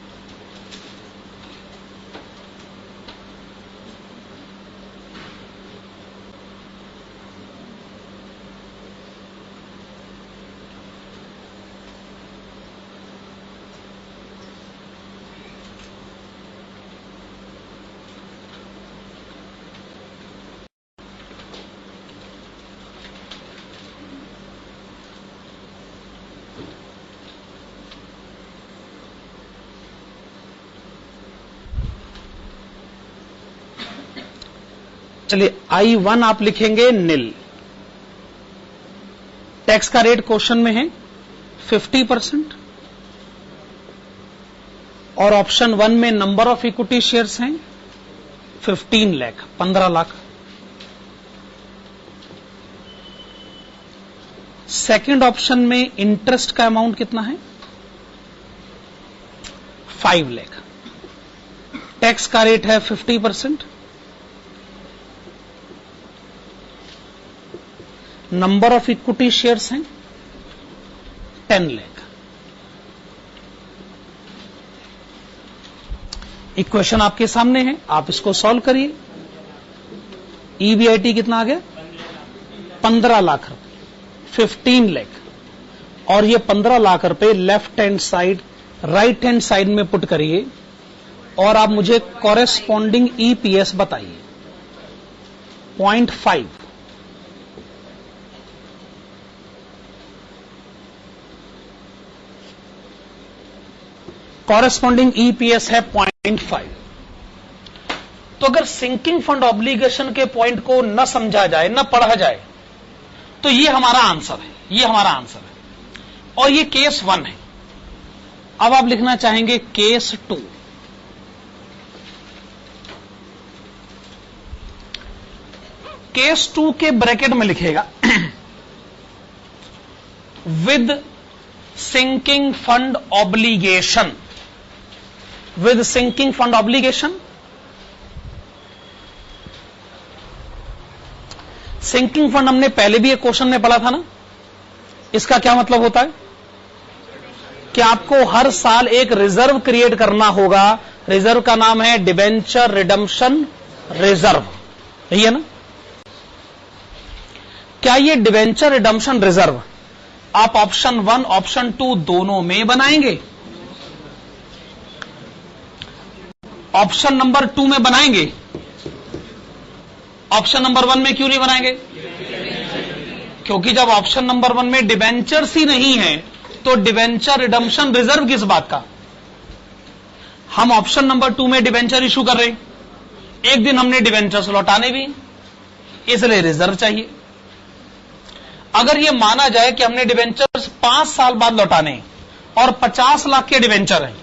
चलिए I1 आप लिखेंगे नील। टैक्स का रेट क्वेश्चन में है 50% और ऑप्शन 1 में नंबर ऑफ इक्विटी शेयर्स हैं 15 लाख 15 लाख। सेकंड ऑप्शन में इंटरेस्ट का अमाउंट कितना है 5 लाख। टैक्स का रेट है 50%। नंबर ऑफ इक्विटी शेयर्स हैं 10 लाख। इक्वेशन आपके सामने है, आप इसको सॉल्व करिए। ईबीआईटी कितना आ गया 15 लाख रुपए 15 लाख और ये 15 लाख रुपए left hand side right hand side में पुट करिए और आप मुझे कॉरेस्पॉन्डिंग ईपीएस बताइए 0.5। कॉरेस्पॉन्डिंग ईपीएस है 0.5। तो अगर सिंकिंग फंड ऑब्लिगेशन के पॉइंट को न समझा जाए न पढ़ा जाए तो ये हमारा आंसर है, ये हमारा आंसर है और ये केस 1 है। अब आप लिखना चाहेंगे केस 2। केस 2 के ब्रैकेट में लिखेगा with sinking fund obligation, with sinking fund obligation. Sinking fund हमने पहले भी एक क्वेश्चन में पढ़ा था ना। इसका क्या मतलब होता है कि आपको हर साल एक रिजर्व क्रिएट करना होगा। रिजर्व का नाम है डिबेंचर रिडम्पशन रिजर्व, यही है ना। क्या ये डिबेंचर रिडम्पशन रिजर्व आप ऑप्शन 1 ऑप्शन 2 दोनों में बनाएंगे? ऑप्शन नंबर 2 में बनाएंगे, ऑप्शन नंबर 1 में क्यों नहीं बनाएंगे? क्योंकि जब ऑप्शन नंबर 1 में डिबेंचर्स ही नहीं है तो डिबेंचर रिडम्पशन रिजर्व किस बात का? हम ऑप्शन नंबर 2 में डिबेंचर इशू कर रहे हैं, एक दिन हमने डिबेंचर्स लौटाने भी, इसलिए रिजर्व चाहिए। अगर यह माना जाए कि हमने डिबेंचर्स 5 साल बाद लौटाने और 50 लाख के डिबेंचर हैं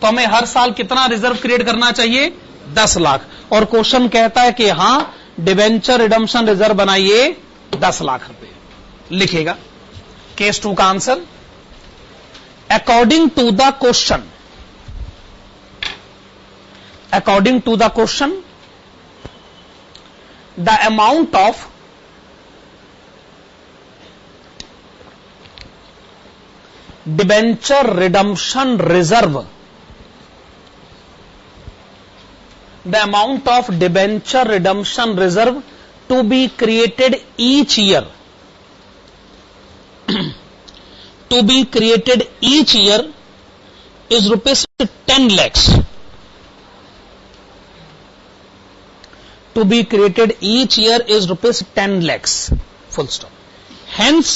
तो हमें हर साल कितना रिजर्व क्रिएट करना चाहिए? 10 लाख। और क्वेश्चन कहता है कि हां डिबेंचर रिडम्पशन रिजर्व बनाइए 10 लाख रुपए। लिखेगा केस 2 का answer according to the question, according to the question the amount of debenture redemption reserve, the amount of debenture redemption reserve to be created each year to be created each year is rupees 10 lakhs, to be created each year is rupees 10 lakhs, full stop. Hence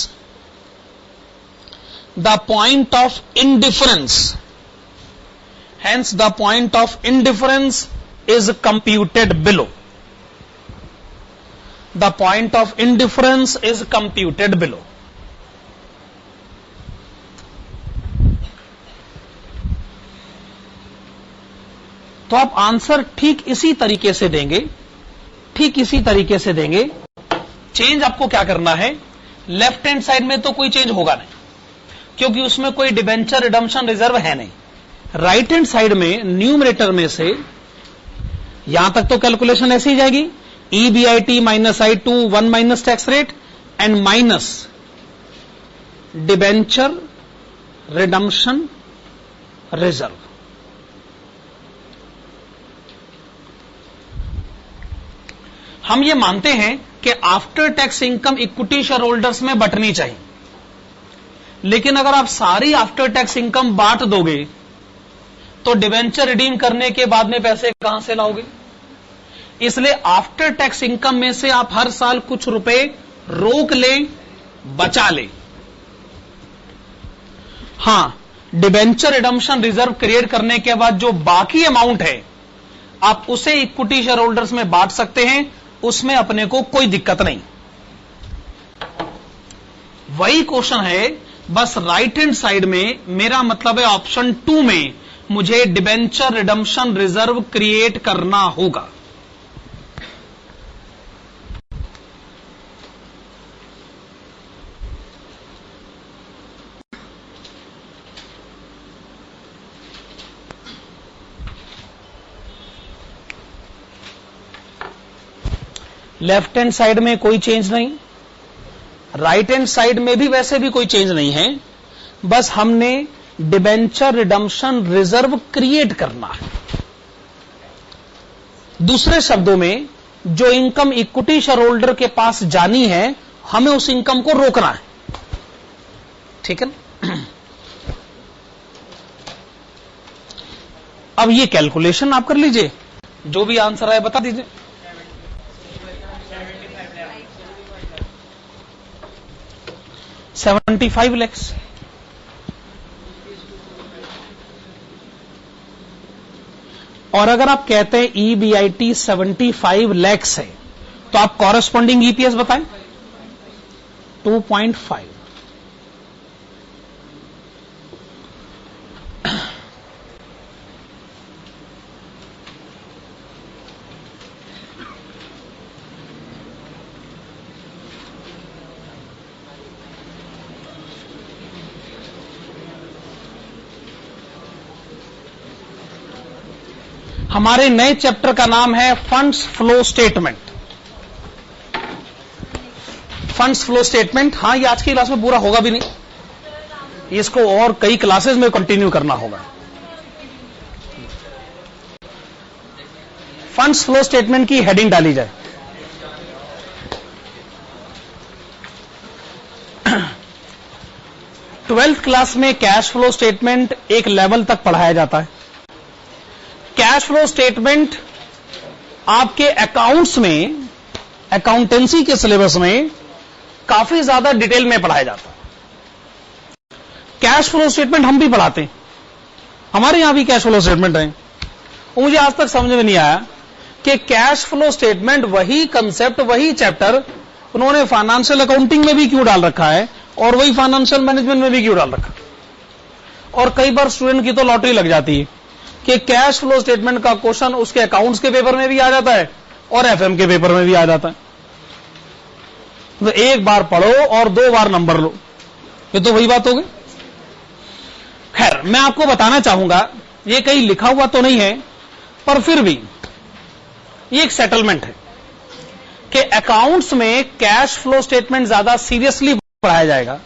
the point of indifference, hence the point of indifference is computed below. The point of indifference is computed below. तो आप answer ठीक इसी तरीके से देंगे, ठीक इसी तरीके से देंगे। चेंज आपको क्या करना है, लेफ्ट हैंड साइड में तो कोई चेंज होगा नहीं क्योंकि उसमें कोई डिबेंचर रिडम्पशन रिजर्व है नहीं। राइट हैंड साइड में न्यूमरेटर में से यहां तक तो कैलकुलेशन ऐसी ही जाएगी, EBIT minus I2 1 minus tax rate and minus debenture redemption reserve. हम ये मानते हैं कि after tax income equity share holders में बंटनी चाहिए, लेकिन अगर आप सारी आफ्टर टैक्स इनकम बांट दोगे तो डिवेंचर रिडीम करने के बाद में पैसे कहां से लाओगे? इसलिए आफ्टर टैक्स इनकम में से आप हर साल कुछ रुपए रोक लें, बचा लें। हां, डिवेंचर रिडम्पशन रिजर्व क्रिएट करने के बाद जो बाकी अमाउंट है आप उसे इक्विटी शेयर होल्डर्स में बांट सकते हैं, उसमें अपने को कोई दिक्कत नहीं। वही क्वेश्चन है, बस राइट हैंड साइड में, मेरा मतलब है ऑप्शन 2 में मुझे डिबेंचर रिडम्पशन रिजर्व क्रिएट करना होगा। लेफ्ट हैंड साइड में कोई चेंज नहीं, राइट हैंड साइड में भी वैसे भी कोई चेंज नहीं है, बस हमने डिबेंचर रिडम्पशन रिजर्व क्रिएट करना है। दूसरे शब्दों में, जो इनकम इक्विटी शेयर होल्डर के पास जानी है, हमें उस इनकम को रोकना है। ठीक है ना? अब ये कैलकुलेशन आप कर लीजिए, जो भी आंसर आए बता दीजिए। 75 lakhs। और अगर आप कहते हैं EBIT 75 lakhs है, तो आप कॉरेस्पॉन्डिंग EPS बताएं। 2.5। हमारे नए चैप्टर का नाम है funds flow statement. Funds flow statement, हां, ये आज की क्लास में पूरा होगा भी नहीं, इसको और कई क्लासेस में कंटिन्यू करना होगा। फंड्स फ्लो स्टेटमेंट की हेडिंग डाली जाए। ट्वेल्थ क्लास में कैश फ्लो स्टेटमेंट एक लेवल तक पढ़ाया जाता है। कैश फ्लो स्टेटमेंट आपके अकाउंट्स में, अकाउंटेंसी के सिलेबस में काफी ज्यादा डिटेल में पढ़ाया जाता है। कैश फ्लो स्टेटमेंट हम भी पढ़ाते हैं, हमारे यहां भी कैश फ्लो स्टेटमेंट है। मुझे आज तक समझ में नहीं आया कि कैश फ्लो स्टेटमेंट, वही कंसेप्ट, वही चैप्टर उन्होंने फाइनेंशियल अकाउंटिंग में भी क्यों डाल रखा है और वही फाइनेंशियल मैनेजमेंट में भी क्यों डाल रखा है। और कई बार स्टूडेंट की तो लॉटरी लग जाती है कि कैश फ्लो स्टेटमेंट का क्वेश्चन उसके अकाउंट्स के पेपर में भी आ जाता है और FM के पेपर में भी आ जाता है। तो एक बार पढ़ो और 2 बार नंबर लो, ये तो वही बात होगी। खैर, मैं आपको बताना चाहूंगा, ये कहीं लिखा हुआ तो नहीं है, पर फिर भी ये एक सेटलमेंट है कि अकाउंट्स में कैश फ्लो स्टेटमेंट ज्यादा सीरियसली पढ़ाया जाएगा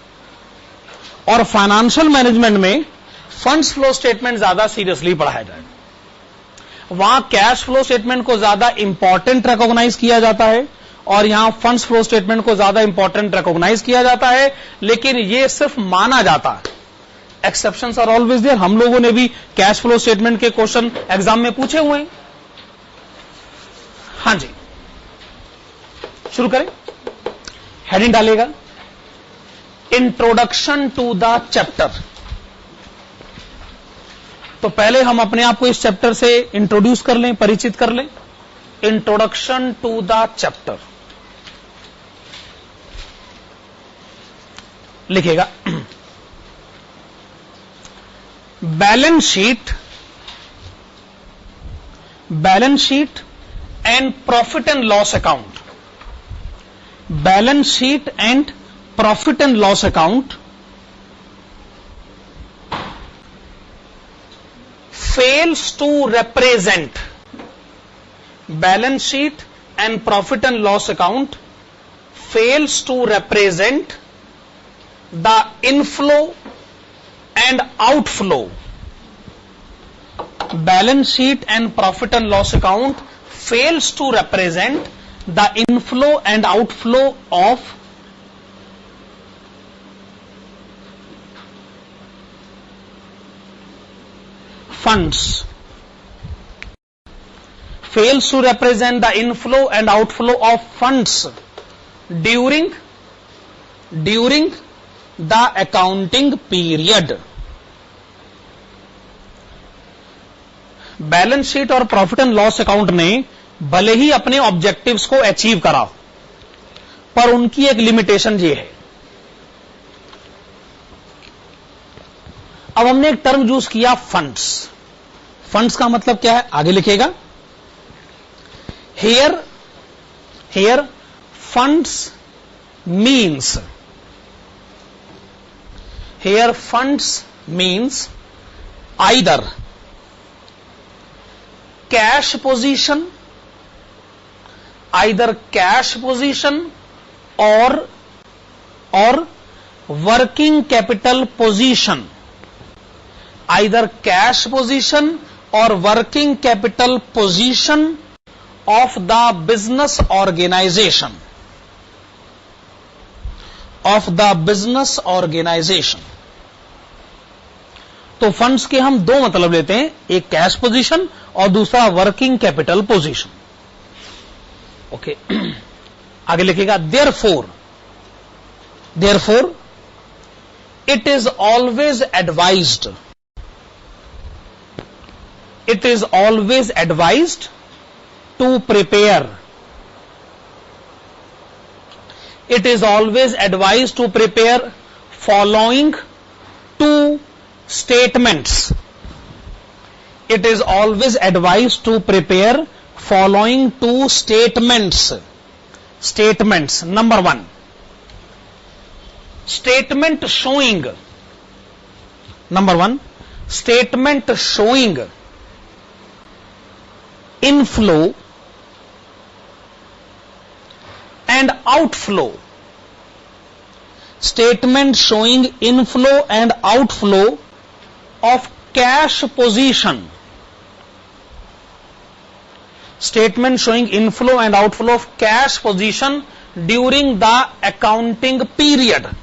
और फाइनेंशियल मैनेजमेंट में फंड्स फ्लो स्टेटमेंट ज्यादा सीरियसली पढ़ाया जाएगा। वहां कैश फ्लो स्टेटमेंट को ज्यादा इंपॉर्टेंट रिकॉग्नाइज किया जाता है और यहां फंड्स फ्लो स्टेटमेंट को ज्यादा इंपॉर्टेंट रिकॉग्नाइज किया जाता है, लेकिन यह सिर्फ माना जाता है। Exceptions are always there. हम लोगों ने भी कैश फ्लो स्टेटमेंट के क्वेश्चन एग्जाम में पूछे हुए हैं। हां जी, शुरू करें। हेडिंग डालेगा इंट्रोडक्शन टू द चैप्टर। तो पहले हम अपने आप को इस चैप्टर से इंट्रोड्यूस कर लें, परिचित कर लें। इंट्रोडक्शन टू द चैप्टर लिखेगा balance sheet and profit and loss account. Balance sheet and profit and loss account fails to represent balance sheet and profit and loss account fails to represent the inflow and outflow. Balance sheet and profit and loss account fails to represent the inflow and outflow of funds. Fails to represent the inflow and outflow of funds during the accounting period. Balance sheet और profit and loss account ने भले ही अपने objectives को achieve करा, पर उनकी एक limitation ये है. अब हमने एक टर्म यूज किया फंड्स. फंड्स का मतलब क्या है आगे लिखेगा. Here funds means either cash position और working capital position. either cash position or working capital position of the business organization. तो फंड्स के हम दो मतलब लेते हैं, एक कैश पोजीशन और दूसरा वर्किंग कैपिटल पोजीशन. ओके, आगे लिखेगा therefore it is always advised to prepare following two statements. It is always advised to prepare following two statements. Number one, statement showing inflow and outflow. Statement showing inflow and outflow of cash position. Statement showing inflow and outflow of cash position during the accounting period.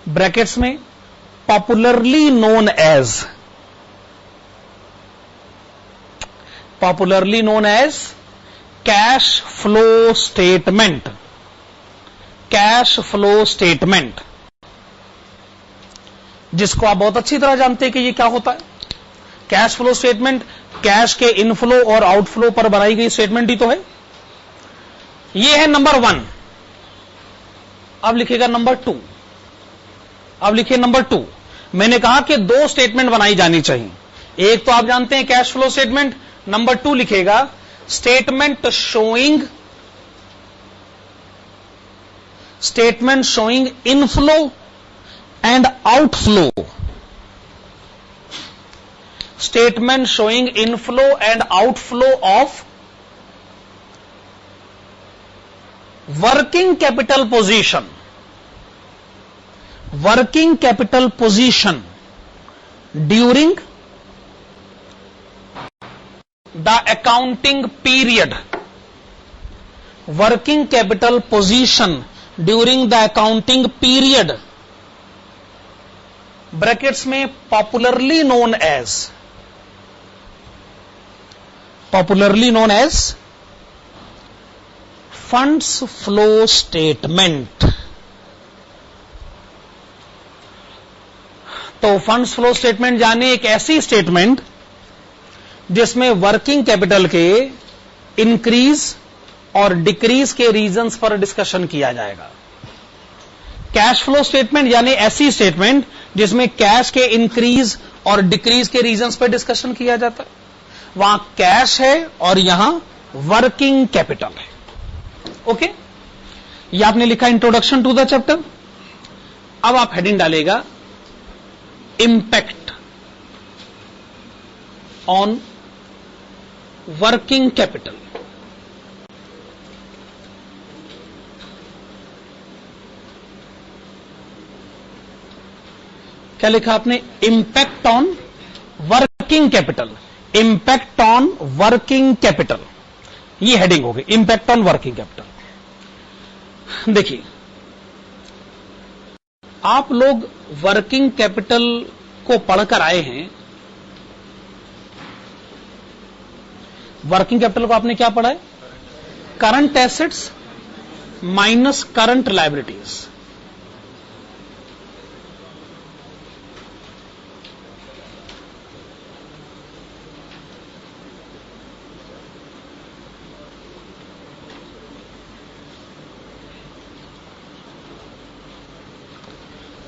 Brackets में popularly known as cash flow statement. जिसको आप बहुत अच्छी तरह जानते हैं कि ये क्या होता है. कैश फ्लो स्टेटमेंट कैश के इनफ्लो और आउटफ्लो पर बनाई गई स्टेटमेंट ही तो है. ये है नंबर 1. अब लिखेगा नंबर 2. नंबर 2. मैंने कहा कि दो स्टेटमेंट बनाई जानी चाहिए. एक तो आप जानते हैं कैश फ्लो स्टेटमेंट. नंबर 2 लिखेगा statement showing inflow and outflow. Statement showing inflow and outflow of working capital position during the accounting period. Working capital position during the accounting period. Brackets में popularly known as funds flow statement. तो funds flow statement यानी एक ऐसी statement जिसमें working capital के increase और decrease के reasons पर डिस्कशन किया जाएगा. कैश फ्लो स्टेटमेंट यानी ऐसी स्टेटमेंट जिसमें कैश के इंक्रीज और डिक्रीज के रीजंस पर डिस्कशन किया जाता है. वहां कैश है और यहां वर्किंग कैपिटल है. ओके, ये आपने लिखा इंट्रोडक्शन टू द चैप्टर. अब आप हेडिंग डालेगा impact on working capital. क्या लिखा आपने? Impact on working capital. Impact on working capital, ये हेडिंग होगी, इम्पैक्ट ऑन वर्किंग कैपिटल. देखिए, आप लोग वर्किंग कैपिटल को पढ़कर आए हैं. वर्किंग कैपिटल को आपने क्या पढ़ा है? Current assets minus current liabilities.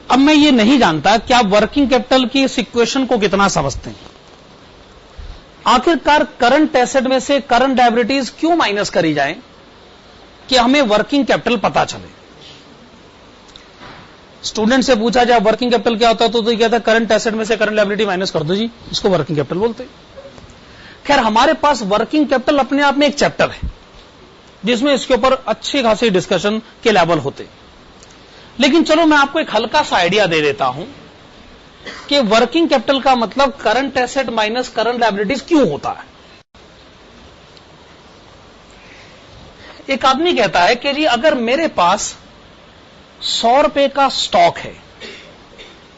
अब मैं ये नहीं जानता कि आप वर्किंग कैपिटल की इस इक्वेशन को कितना समझते हैं. आखिरकार करंट एसेट में से करंट लायबिलिटीज क्यों माइनस करी जाए कि हमें वर्किंग कैपिटल पता चले. स्टूडेंट से पूछा जाए वर्किंग कैपिटल क्या होता है तो ये कहता है करंट एसेट में से करंट लायबिलिटी माइनस कर दो जी, इसको वर्किंग कैपिटल बोलते हैं. खैर, हमारे पास वर्किंग कैपिटल अपने आप में एक चैप्टर है जिसमें इसके ऊपर अच्छी खासी डिस्कशन के लेवल होते. लेकिन चलो मैं आपको एक हल्का सा आइडिया दे देता हूं कि वर्किंग कैपिटल का मतलब current asset minus current liabilities क्यों होता है. एक आदमी कहता है कि जी अगर मेरे पास 100 रुपए का स्टॉक है,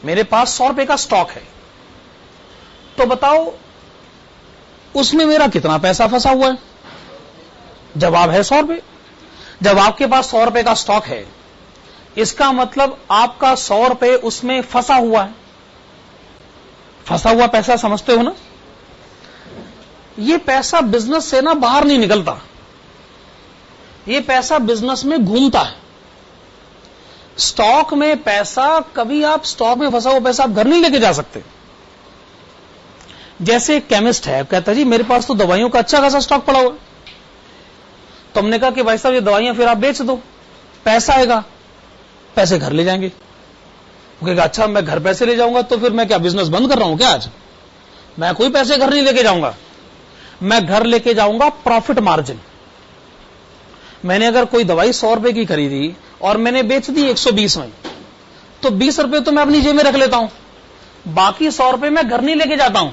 मेरे पास 100 रुपए का स्टॉक है, तो बताओ उसमें मेरा कितना पैसा फंसा हुआ है. जवाब है 100 रुपए. जब आपके पास 100 रुपए का स्टॉक है, इसका मतलब आपका 100 रुपए उसमें फंसा हुआ है. फंसा हुआ पैसा समझते हो ना? ये पैसा बिजनेस से ना बाहर नहीं निकलता, ये पैसा बिजनेस में घूमता है. स्टॉक में पैसा, कभी आप स्टॉक में फंसा हुआ पैसा आप घर नहीं लेके जा सकते. जैसे एक केमिस्ट है, कहता है जी मेरे पास तो दवाइयों का अच्छा खासा स्टॉक पड़ा हुआ है. तो हमने कहा कि भाई साहब ये दवाइयां फिर आप बेच दो, पैसा आएगा, पैसे घर ले जाएंगे. वो कहेगा अच्छा मैं घर पैसे ले जाऊंगा तो फिर मैं क्या बिजनेस बंद कर रहा हूं क्या? आज मैं कोई पैसे घर नहीं लेके जाऊंगा, मैं घर लेके जाऊंगा प्रॉफिट मार्जिन. मैंने अगर कोई दवाई 100 रुपए की खरीदी और मैंने बेच दी 120 में, तो 20 रुपए तो मैं अपनी जेब में रख लेता हूं, बाकी 100 रुपए मैं घर नहीं लेके जाता हूं.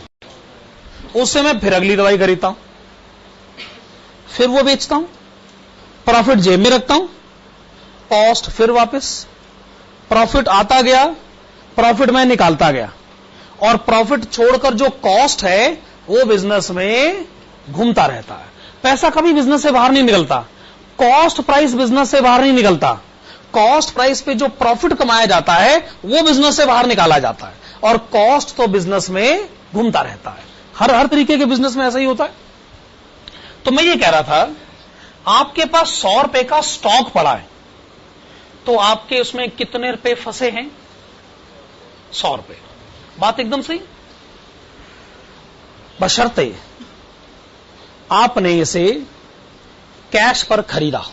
उससे मैं फिर अगली दवाई खरीदता हूं, फिर वो बेचता हूं, प्रॉफिट जेब में रखता हूं, कॉस्ट फिर वापस, प्रॉफिट आता गया, प्रॉफिट मैं निकालता गया, और प्रॉफिट छोड़कर जो कॉस्ट है वो बिजनेस में घूमता रहता है. पैसा कभी बिजनेस से बाहर नहीं निकलता, कॉस्ट प्राइस बिजनेस से बाहर नहीं निकलता. कॉस्ट प्राइस पे जो प्रॉफिट कमाया जाता है वो बिजनेस से बाहर निकाला जाता है, और कॉस्ट तो बिजनेस में घूमता रहता है. हर तरीके के बिजनेस में ऐसा ही होता है. तो मैं ये कह रहा था, आपके पास 100 रुपए का स्टॉक पड़ा है, तो आपके उसमें कितने रुपए फंसे हैं? 100 रुपए. बात एकदम सही, बशर्ते आपने इसे कैश पर खरीदा.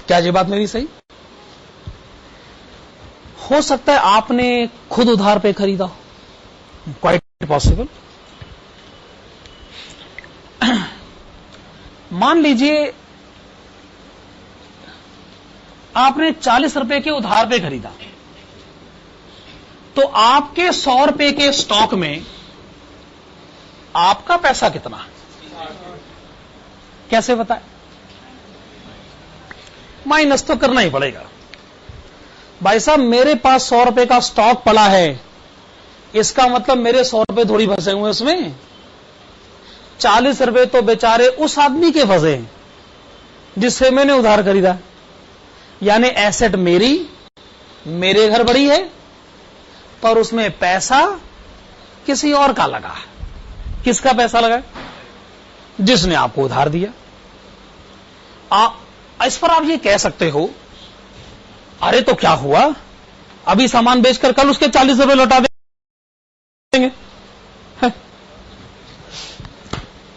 क्या ये बात मेरी सही? हो सकता है आपने खुद उधार पे खरीदा, क्वाइट पॉसिबल. मान लीजिए आपने 40 रुपए के उधार पे खरीदा, तो आपके 100 रुपए के स्टॉक में आपका पैसा कितना है? कैसे बताए? माइनस तो करना ही पड़ेगा. भाई साहब मेरे पास 100 रुपए का स्टॉक पड़ा है, इसका मतलब मेरे 100 रुपए थोड़ी फंसे हुए उसमें. 40 रुपए तो बेचारे उस आदमी के फंसे हैं जिससे मैंने उधार खरीदा. यानी एसेट मेरे घर बड़ी है, पर उसमें पैसा किसी और का लगा. किसका पैसा लगा? जिसने आपको उधार दिया. इस पर आप ये कह सकते हो, अरे तो क्या हुआ, अभी सामान बेचकर कल उसके 40 रुपए लौटा देंगे.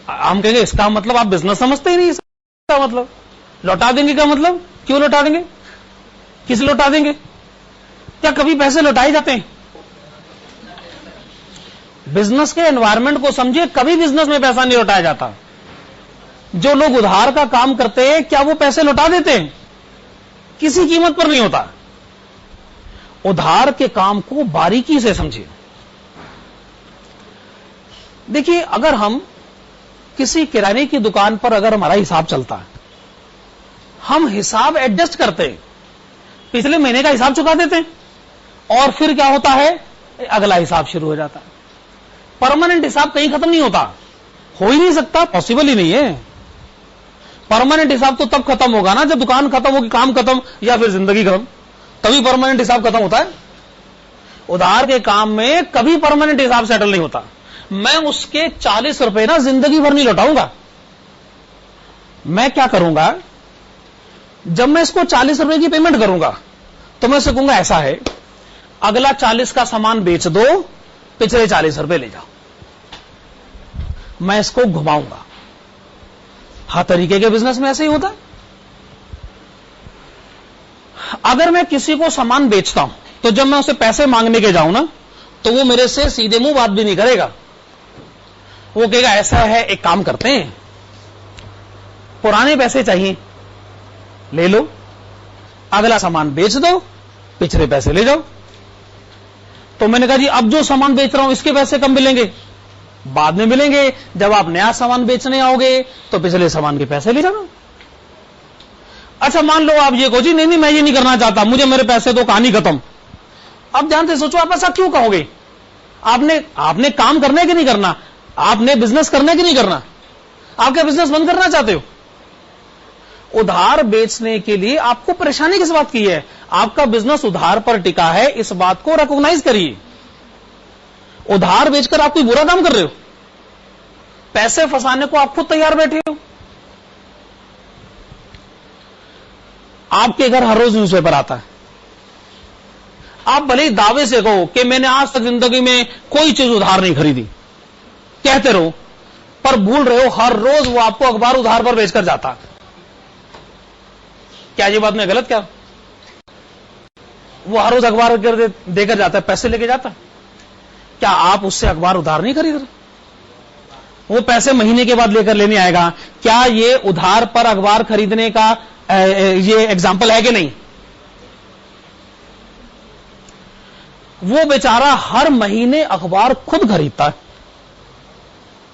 हम कहेंगे इसका मतलब आप बिजनेस समझते ही नहीं. इसका मतलब लौटा देंगे का मतलब, क्यों लौटा देंगे, किसे लौटा देंगे? क्या कभी पैसे लौटाए जाते हैं? बिजनेस के एनवायरनमेंट को समझिए, कभी बिजनेस में पैसा नहीं लौटाया जाता। जो लोग उधार का काम करते हैं, क्या वो पैसे लौटा देते हैं? किसी कीमत पर नहीं होता। उधार के काम को बारीकी से समझिए। देखिए, अगर हम किसी किराने की दुकान पर अगर हमारा हिसाब चलता है, हम हिसाब एडजस्ट करते हैं, पिछले महीने का हिसाब चुका देते हैं, और फिर क्या होता है, अगला हिसाब शुरू हो जाता है। परमानेंट हिसाब कहीं खत्म नहीं होता, हो ही नहीं सकता, पॉसिबल ही नहीं है। परमानेंट हिसाब तो तब खत्म होगा ना जब दुकान खत्म होगी, काम खत्म, या फिर जिंदगी खत्म, तभी परमानेंट हिसाब खत्म होता है। उधार के काम में कभी परमानेंट हिसाब सेटल नहीं होता। मैं उसके 40 रुपए ना जिंदगी भर नहीं लौटाऊंगा। मैं क्या करूंगा, जब मैं इसको 40 रुपए की पेमेंट करूंगा तो मैं उसे कहूंगा ऐसा है, अगला 40 का सामान बेच दो, पिछले 40 रुपए ले जाओ। मैं इसको घुमाऊंगा। हर तरीके के बिजनेस में ऐसे ही होता है। अगर मैं किसी को सामान बेचता हूं तो जब मैं उसे पैसे मांगने के जाऊं ना, तो वो मेरे से सीधे मुंह बात भी नहीं करेगा। वो कहेगा ऐसा है, एक काम करते हैं, पुराने पैसे चाहिए, ले लो, अगला सामान बेच दो, पिछले पैसे ले जाओ। तो मैंने कहा जी, अब जो सामान बेच रहा हूं इसके पैसे कम मिलेंगे, बाद में मिलेंगे, जब आप नया सामान बेचने आओगे तो पिछले सामान के पैसे ले जाना। अच्छा, मान लो आप ये कहो जी, नहीं नहीं मैं ये नहीं करना चाहता, मुझे मेरे पैसे दो, कहानी खत्म। अब ध्यान से सोचो, आप ऐसा क्यों कहोगे? आपने काम करना है कि नहीं करना? आपने बिजनेस करना है कि नहीं करना? आप क्या बिजनेस बंद करना चाहते हो? उधार बेचने के लिए आपको परेशानी किस बात की है? आपका बिजनेस उधार पर टिका है, इस बात को रिकॉग्नाइज करिए। उधार बेचकर आप कोई बुरा काम कर रहे हो? पैसे फंसाने को आप खुद तैयार बैठे हो। आपके घर हर रोज न्यूज़पेपर आता है, आप भले ही दावे से कहो कि मैंने आज तक जिंदगी में कोई चीज उधार नहीं खरीदी, कहते रहो, पर भूल रहे हो हर रोज वो आपको अखबार उधार पर बेचकर जाता। क्या ये बात में गलत? क्या वो हर रोज अखबार देकर जाता है, पैसे लेके जाता? क्या आप उससे अखबार उधार नहीं खरीद रहे? वो पैसे महीने के बाद लेकर लेने आएगा। क्या ये उधार पर अखबार खरीदने का ये एग्जाम्पल है कि नहीं? वो बेचारा हर महीने अखबार खुद खरीदता है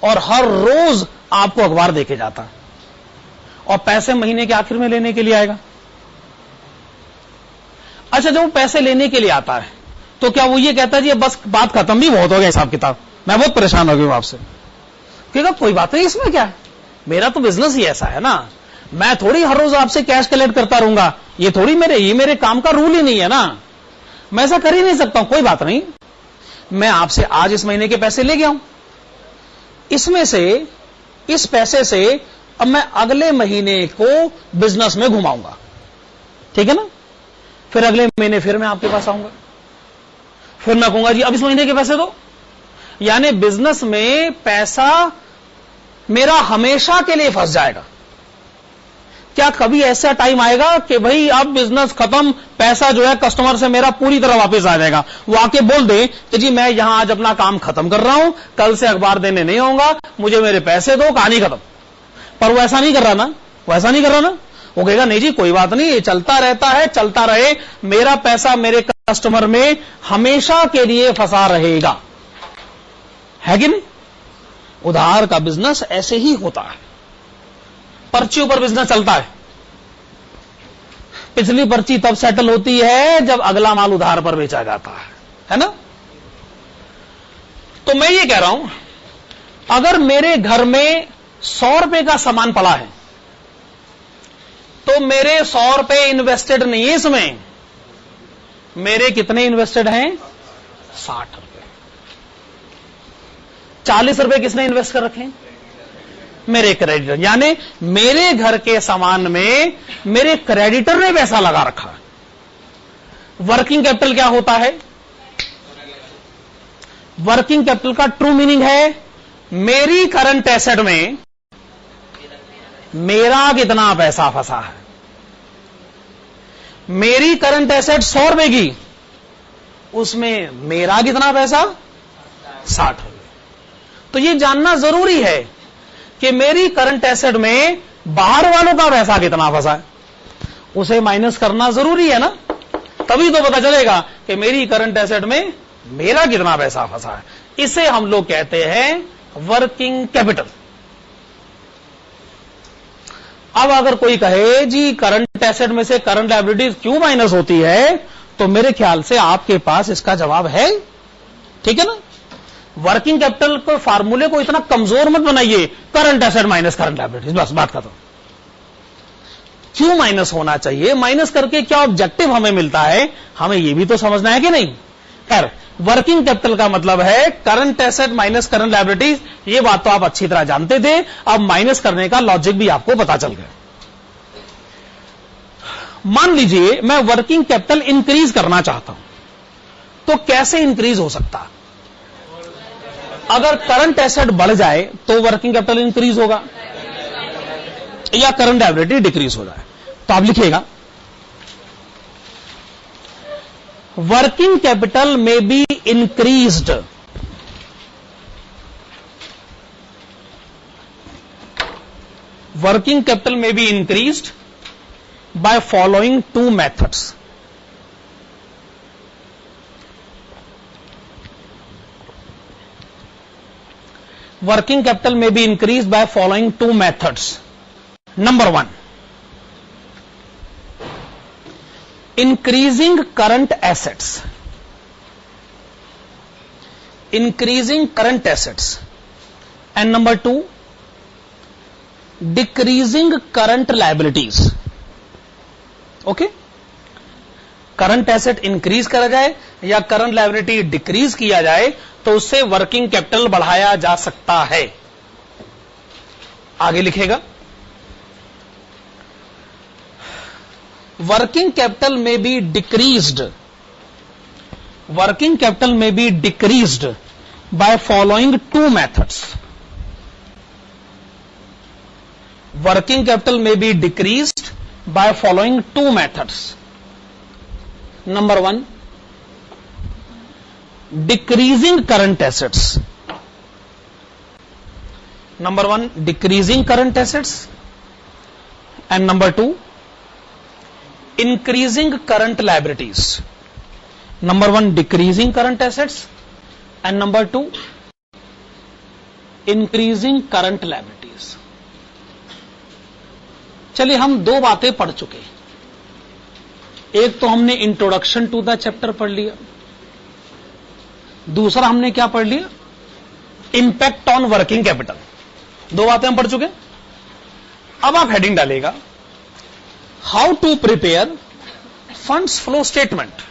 और हर रोज आपको अखबार देके जाता है, और पैसे महीने के आखिर में लेने के लिए आएगा। अच्छा, जब वो पैसे लेने के लिए आता है तो क्या वो ये कहता है जी बस बात खत्म, भी बहुत हो गया हिसाब किताब, मैं बहुत परेशान हो गया हूं आपसे? कहेगा कोई बात नहीं, इसमें क्या है, मेरा तो बिजनेस ही ऐसा है ना, मैं थोड़ी हर रोज आपसे कैश कलेक्ट करता रहूंगा, ये थोड़ी मेरे काम का रूल ही नहीं है ना, मैं ऐसा कर ही नहीं सकता हूं। कोई बात नहीं, मैं आपसे आज इस महीने के पैसे ले गया हूं, इसमें से इस पैसे से अब मैं अगले महीने को बिजनेस में घुमाऊंगा, ठीक है ना? फिर अगले महीने फिर मैं आपके पास आऊंगा, फिर मैं कहूंगा जी अब इस महीने के पैसे दो। यानी बिजनेस में पैसा मेरा हमेशा के लिए फंस जाएगा। क्या कभी ऐसा टाइम आएगा कि भाई अब बिजनेस खत्म, पैसा जो है कस्टमर से मेरा पूरी तरह वापस आ जाएगा, वो आके बोल दे कि जी मैं यहां आज अपना काम खत्म कर रहा हूं, कल से अखबार देने नहीं आऊंगा, मुझे मेरे पैसे दो, कहानी खत्म? पर वो ऐसा नहीं कर रहा ना, वो कहेगा नहीं जी कोई बात नहीं, ये चलता रहता है, चलता रहे, मेरा पैसा मेरे कस्टमर में हमेशा के लिए फंसा रहेगा, है कि नहीं? उधार का बिजनेस ऐसे ही होता है। पर्चियों पर बिजनेस चलता है, पिछली पर्ची तब सेटल होती है जब अगला माल उधार पर बेचा जाता है ना? तो मैं ये कह रहा हूं, अगर मेरे घर में 100 रुपए का सामान पड़ा है तो मेरे 100 रुपए इन्वेस्टेड नहीं है इसमें, मेरे कितने इन्वेस्टेड हैं? 60 रुपए। 40 रुपए किसने इन्वेस्ट कर रखे? मेरे क्रेडिटर, यानी मेरे घर के सामान में मेरे क्रेडिटर ने पैसा लगा रखा है। वर्किंग कैपिटल क्या होता है? वर्किंग कैपिटल का ट्रू मीनिंग है मेरी करंट एसेट में मेरा कितना पैसा फंसा है। मेरी करंट एसेट 100 रुपए की, उसमें मेरा कितना पैसा? 60 रुपए। तो ये जानना जरूरी है कि मेरी करंट एसेट में बाहर वालों का पैसा कितना फंसा है, उसे माइनस करना जरूरी है ना, तभी तो पता चलेगा कि मेरी करंट एसेट में मेरा कितना पैसा फंसा है। इसे हम लोग कहते हैं वर्किंग कैपिटल। अब अगर कोई कहे जी करंट एसेट में से करंट लायबिलिटीज क्यों माइनस होती है, तो मेरे ख्याल से आपके पास इसका जवाब है। ठीक है ना, वर्किंग कैपिटल को फार्मूले को इतना कमजोर मत बनाइए, current asset minus current liabilities, बस बात खत्म। क्यों माइनस होना चाहिए, माइनस करके क्या ऑब्जेक्टिव हमें मिलता है, हमें यह भी तो समझना है कि नहीं। खैर, वर्किंग कैपिटल का मतलब है current asset minus current liabilities, ये बात तो आप अच्छी तरह जानते थे, अब माइनस करने का लॉजिक भी आपको पता चल गया। मान लीजिए मैं वर्किंग कैपिटल इंक्रीज करना चाहता हूं, तो कैसे इंक्रीज हो सकता? अगर करंट एसेट बढ़ जाए तो वर्किंग कैपिटल इंक्रीज होगा, या करंट लायबिलिटी डिक्रीज हो जाए। तो आप लिखिएगा वर्किंग कैपिटल में बी इंक्रीज्ड वर्किंग कैपिटल में be increased by following two methods. Working capital may be increased by following two methods. Number one, increasing current assets. Increasing current assets. And number two, decreasing current liabilities. Okay, current asset increase करा जाए या current liability decrease किया जाए तो उससे working capital बढ़ाया जा सकता है। आगे लिखेगा वर्किंग कैपिटल में बी डिक्रीज्ड वर्किंग कैपिटल में be decreased by following two methods. Working capital में be decreased by following two methods. Number one, decreasing current assets. Number one, decreasing current assets. And number two, increasing current liabilities. Number one, decreasing current assets. And number two, increasing current liabilities. चलिए हम दो बातें पढ़ चुके। एक तो हमने introduction to the chapter पढ़ लिया, दूसरा हमने क्या पढ़ लिया, इंपैक्ट ऑन वर्किंग कैपिटल। दो बातें हम पढ़ चुके। अब आप हेडिंग डालेगा how to prepare funds flow statement.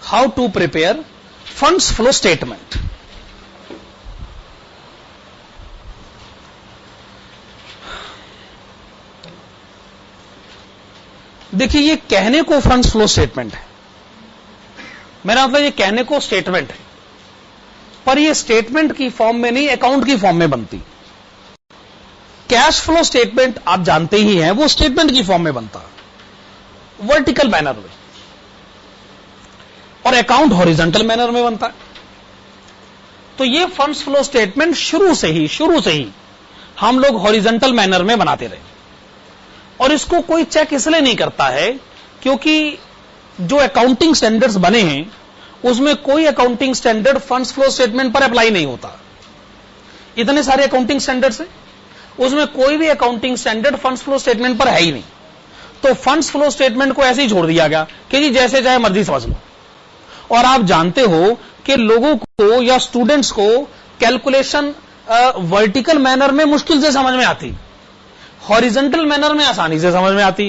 How to prepare funds flow statement. देखिए, ये कहने को फंड्स फ्लो स्टेटमेंट है, मेरा मतलब ये कहने को स्टेटमेंट है, पर ये स्टेटमेंट की फॉर्म में नहीं, अकाउंट की फॉर्म में बनती। कैश फ्लो स्टेटमेंट आप जानते ही हैं, वो स्टेटमेंट की फॉर्म में बनता, वर्टिकल मैनर में, और अकाउंट हॉरिजॉन्टल मैनर में बनता है। तो ये फंड्स फ्लो स्टेटमेंट शुरू से ही हम लोग हॉरिजॉन्टल मैनर में बनाते रहे, और इसको कोई चेक इसलिए नहीं करता है क्योंकि जो अकाउंटिंग स्टैंडर्ड्स बने हैं उसमें कोई accounting standard funds flow statement पर अप्लाई नहीं होता। इतने सारे अकाउंटिंग स्टैंडर्ड्स हैं, उसमें कोई भी accounting standard funds flow statement पर है ही नहीं। तो फंड्स फ्लो स्टेटमेंट को ऐसे ही छोड़ दिया गया कि जी जैसे चाहे मर्जी समझ लो। और आप जानते हो कि लोगों को या स्टूडेंट्स को कैलकुलेशन वर्टिकल मैनर में मुश्किल से समझ में आती, हॉरिजॉन्टल मैनर में आसानी से समझ में आती,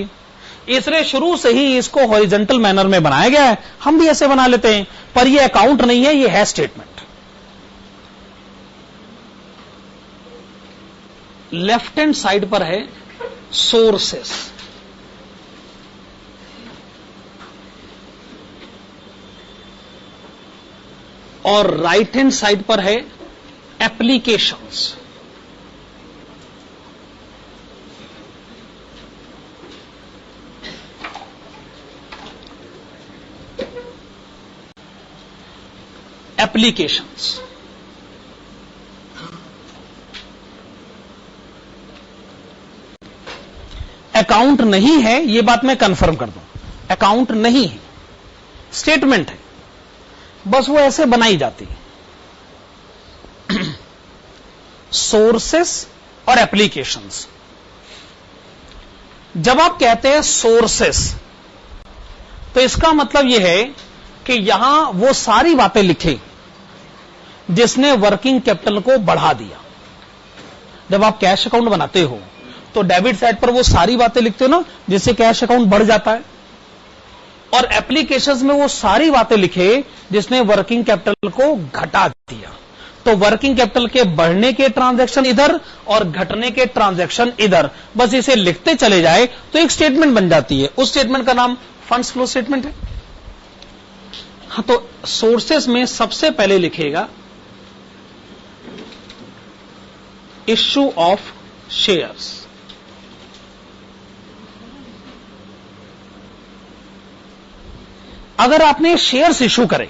इसलिए शुरू से ही इसको हॉरिजॉन्टल मैनर में बनाया गया है। हम भी ऐसे बना लेते हैं, पर यह अकाउंट नहीं है, यह है स्टेटमेंट। लेफ्ट हैंड साइड पर है सोर्सेस, और राइट हैंड साइड पर है एप्लीकेशंस। एप्लीकेशंस अकाउंट नहीं है, यह बात मैं कंफर्म कर दूं, अकाउंट नहीं है, स्टेटमेंट है, बस वो ऐसे बनाई जाती है। सोर्सेस और एप्लीकेशंस। जब आप कहते हैं सोर्सेस, तो इसका मतलब यह है कि यहां वो सारी बातें लिखें जिसने वर्किंग कैपिटल को बढ़ा दिया। जब आप कैश अकाउंट बनाते हो तो डेबिट साइड पर वो सारी बातें लिखते हो ना जिससे कैश अकाउंट बढ़ जाता है, और एप्लीकेशंस में वो सारी बातें लिखे जिसने वर्किंग कैपिटल को घटा दिया। तो वर्किंग कैपिटल के बढ़ने के ट्रांजैक्शन इधर और घटने के ट्रांजैक्शन इधर, बस इसे लिखते चले जाए तो एक स्टेटमेंट बन जाती है। उस स्टेटमेंट का नाम फंड्स फ्लो स्टेटमेंट है। हाँ, तो सोर्सेस में सबसे पहले लिखेगा इश्यू ऑफ शेयर्स। अगर आपने शेयर्स इश्यू करे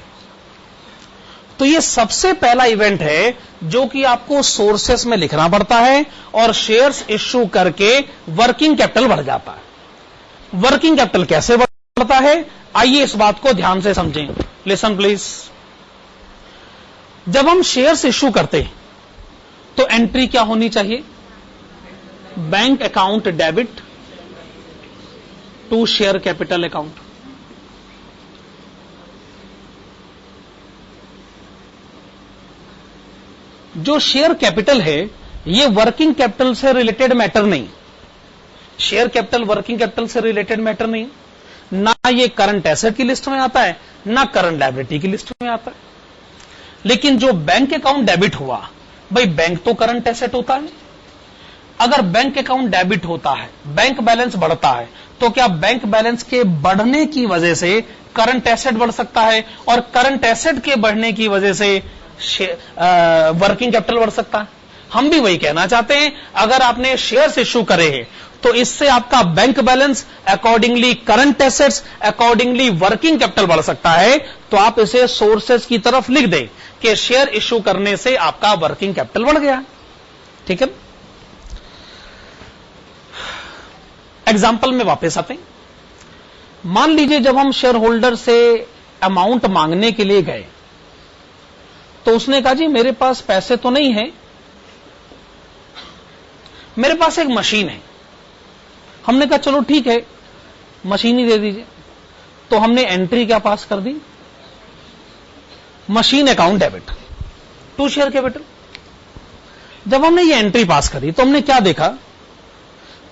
तो यह सबसे पहला इवेंट है जो कि आपको सोर्सेस में लिखना पड़ता है, और शेयर्स इश्यू करके वर्किंग कैपिटल बढ़ जाता है। वर्किंग कैपिटल कैसे बढ़ता है, आइए इस बात को ध्यान से समझें। Listen please. जब हम शेयर्स इश्यू करते हैं तो एंट्री क्या होनी चाहिए? Bank account debit to share capital account. जो शेयर कैपिटल है ये वर्किंग कैपिटल से रिलेटेड मैटर नहीं। शेयर कैपिटल वर्किंग कैपिटल से रिलेटेड मैटर नहीं, ना ये करंट एसेट की लिस्ट में आता है ना करंट लायबिलिटी की लिस्ट में आता है। लेकिन जो बैंक अकाउंट डेबिट हुआ, भाई बैंक तो करंट एसेट होता है। अगर बैंक अकाउंट डेबिट होता है, बैंक बैलेंस बढ़ता है, तो क्या बैंक बैलेंस के बढ़ने की वजह से करंट एसेट बढ़ सकता है, और करंट एसेट के बढ़ने की वजह से वर्किंग कैपिटल बढ़ सकता है? हम भी वही कहना चाहते हैं। अगर आपने शेयर्स इश्यू करे हैं तो इससे आपका bank balance, accordingly current assets, accordingly working capital बढ़ सकता है। तो आप इसे सोर्सेस की तरफ लिख दें कि शेयर इश्यू करने से आपका वर्किंग कैपिटल बढ़ गया। ठीक है, एग्जाम्पल में वापस आते हैं। मान लीजिए जब हम शेयर होल्डर से अमाउंट मांगने के लिए गए तो उसने कहा जी मेरे पास पैसे तो नहीं है, मेरे पास एक मशीन है। हमने कहा चलो ठीक है मशीन ही दे दीजिए। तो हमने एंट्री क्या पास कर दी? Machine account debit to share capital. जब हमने ये एंट्री पास करी तो हमने क्या देखा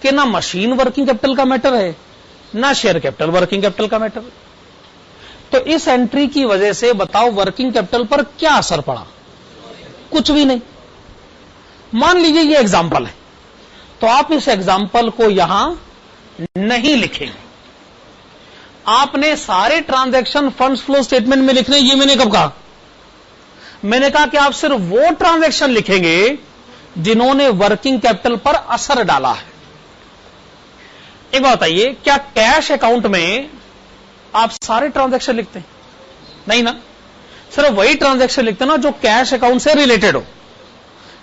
कि ना मशीन वर्किंग कैपिटल का मैटर है ना शेयर कैपिटल वर्किंग कैपिटल का मैटर है। तो इस एंट्री की वजह से बताओ वर्किंग कैपिटल पर क्या असर पड़ा? कुछ भी नहीं। मान लीजिए ये एग्जांपल है, तो आप इस एग्जांपल को यहां नहीं लिखेंगे। आपने सारे ट्रांजैक्शन फंड्स फ्लो स्टेटमेंट में लिखने। ये मैंने कब कहा? मैंने कहा कि आप सिर्फ वो ट्रांजैक्शन लिखेंगे जिन्होंने वर्किंग कैपिटल पर असर डाला है। एक बात बताइए, क्या कैश अकाउंट में आप सारे ट्रांजैक्शन लिखते हैं? नहीं ना, सिर्फ वही ट्रांजैक्शन लिखते हैं ना जो कैश अकाउंट से रिलेटेड हो।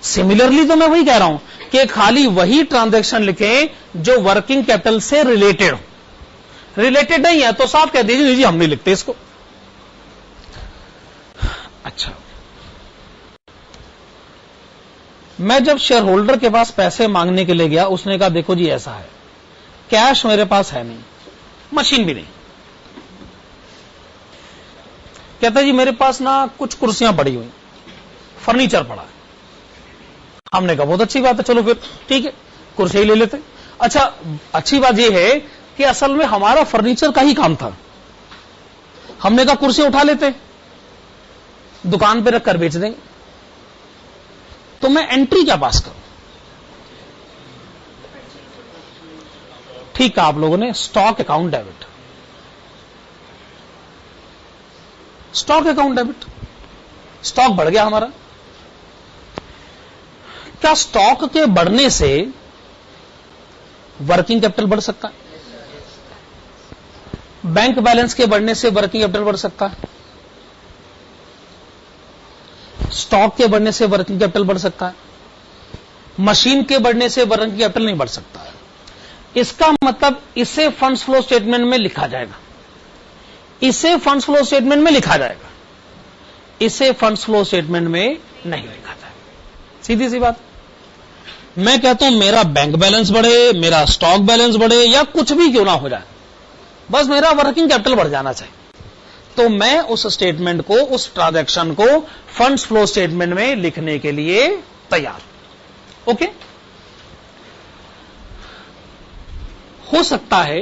सिमिलरली तो मैं वही कह रहा हूं कि खाली वही ट्रांजैक्शन लिखें जो वर्किंग कैपिटल से रिलेटेड हो। रिलेटेड नहीं है तो साफ कह दीजिए जी हम नहीं लिखते इसको। अच्छा, मैं जब शेयर होल्डर के पास पैसे मांगने के लिए गया, उसने कहा देखो जी ऐसा है, कैश मेरे पास है नहीं, मशीन भी नहीं। कहता जी मेरे पास ना कुछ कुर्सियां पड़ी हुई, फर्नीचर पड़ा है। हमने कहा बहुत अच्छी बात है, चलो फिर ठीक है कुर्सी ही ले लेते। अच्छा, अच्छी बात यह है कि असल में हमारा फर्नीचर का ही काम था। हमने कहा कुर्सी उठा लेते, दुकान पे रखकर बेच देंगे। तो मैं एंट्री क्या पास करूं? ठीक है, आप लोगों ने stock account debit. Stock account debit, stock बढ़ गया हमारा। क्या स्टॉक के बढ़ने से वर्किंग कैपिटल बढ़ सकता है? बैंक बैलेंस के बढ़ने से वर्किंग कैपिटल बढ़ सकता है? स्टॉक के बढ़ने से वर्किंग कैपिटल बढ़ सकता है? मशीन के बढ़ने से वर्किंग कैपिटल नहीं बढ़ सकता है। इसका मतलब इसे फंड्स फ्लो स्टेटमेंट में लिखा जाएगा, इसे फंड्स फ्लो स्टेटमेंट में लिखा जाएगा, इसे फंड्स फ्लो स्टेटमेंट में नहीं लिखा जाएगा। सीधी सी बात। मैं कहता हूं मेरा बैंक बैलेंस बढ़े, मेरा स्टॉक बैलेंस बढ़े, या कुछ भी क्यों ना हो जाए, बस मेरा वर्किंग कैपिटल बढ़ जाना चाहिए, तो मैं उस स्टेटमेंट को, उस ट्रांजैक्शन को फंड्स फ्लो स्टेटमेंट में लिखने के लिए तैयार। ओके। हो सकता है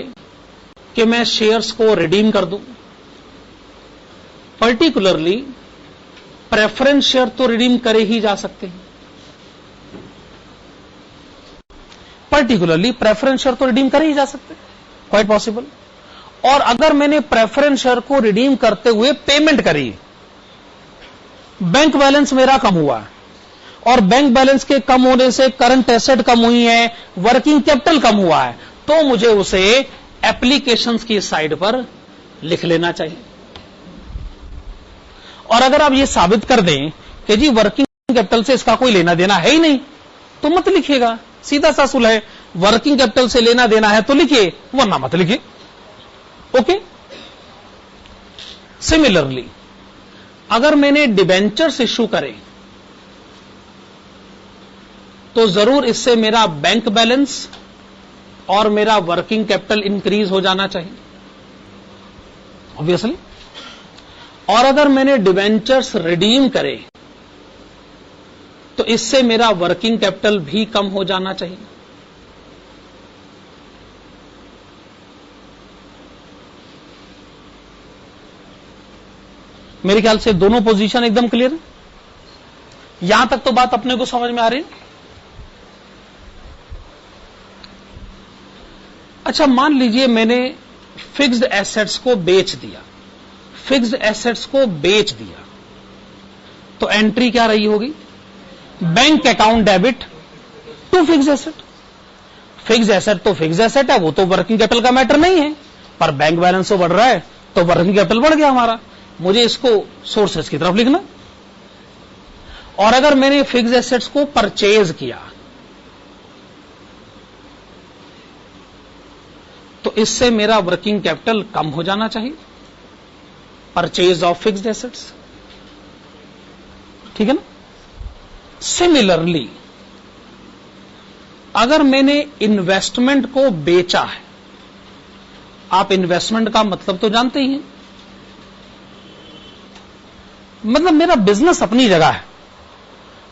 कि मैं शेयर्स को रिडीम कर दूं, पर्टिकुलरली प्रेफरेंस शेयर तो रिडीम करे ही जा सकते हैं, पर्टिकुलरली प्रेफरेंस शेयर तो रिडीम करे ही जा सकते हैं, क्वाइट पॉसिबल। और अगर मैंने प्रेफरेंस शेयर को रिडीम करते हुए पेमेंट करी, बैंक बैलेंस मेरा कम हुआ, और बैंक बैलेंस के कम होने से करंट एसेट कम हुई है, वर्किंग कैपिटल कम हुआ है, तो मुझे उसे एप्लीकेशंस की साइड पर लिख लेना चाहिए। और अगर आप ये साबित कर दें कि जी वर्किंग कैपिटल से इसका कोई लेना देना है ही नहीं, तो मत लिखिएगा, सीधा सा असूल है, वर्किंग कैपिटल से लेना देना है तो लिखिए, वरना मत लिखिए। ओके। सिमिलरली अगर मैंने डिबेंचर्स इश्यू करे, तो जरूर इससे मेरा बैंक बैलेंस और मेरा वर्किंग कैपिटल इंक्रीज हो जाना चाहिए, ऑब्वियसली। और अगर मैंने डिबेंचर्स रिडीम करे, तो इससे मेरा वर्किंग कैपिटल भी कम हो जाना चाहिए। मेरे ख्याल से दोनों पोजीशन एकदम क्लियर है। यहां तक तो बात अपने को समझ में आ रही है। अच्छा, मान लीजिए मैंने फिक्स्ड एसेट्स को बेच दिया, फिक्स्ड एसेट्स को बेच दिया, तो एंट्री क्या रही होगी? Bank account debit to fixed asset. Fixed asset तो फिक्स्ड एसेट है, वो तो वर्किंग कैपिटल का मैटर नहीं है, पर बैंक बैलेंस तो बढ़ रहा है, तो वर्किंग कैपिटल बढ़ गया हमारा, मुझे इसको सोर्सेस की तरफ लिखना। और अगर मैंने फिक्स्ड एसेट्स को परचेज किया, तो इससे मेरा वर्किंग कैपिटल कम हो जाना चाहिए, परचेज ऑफ फिक्स्ड एसेट्स, ठीक है ना। सिमिलरली अगर मैंने इन्वेस्टमेंट को बेचा है, आप इन्वेस्टमेंट का मतलब तो जानते ही हैं, मतलब मेरा बिजनेस अपनी जगह है,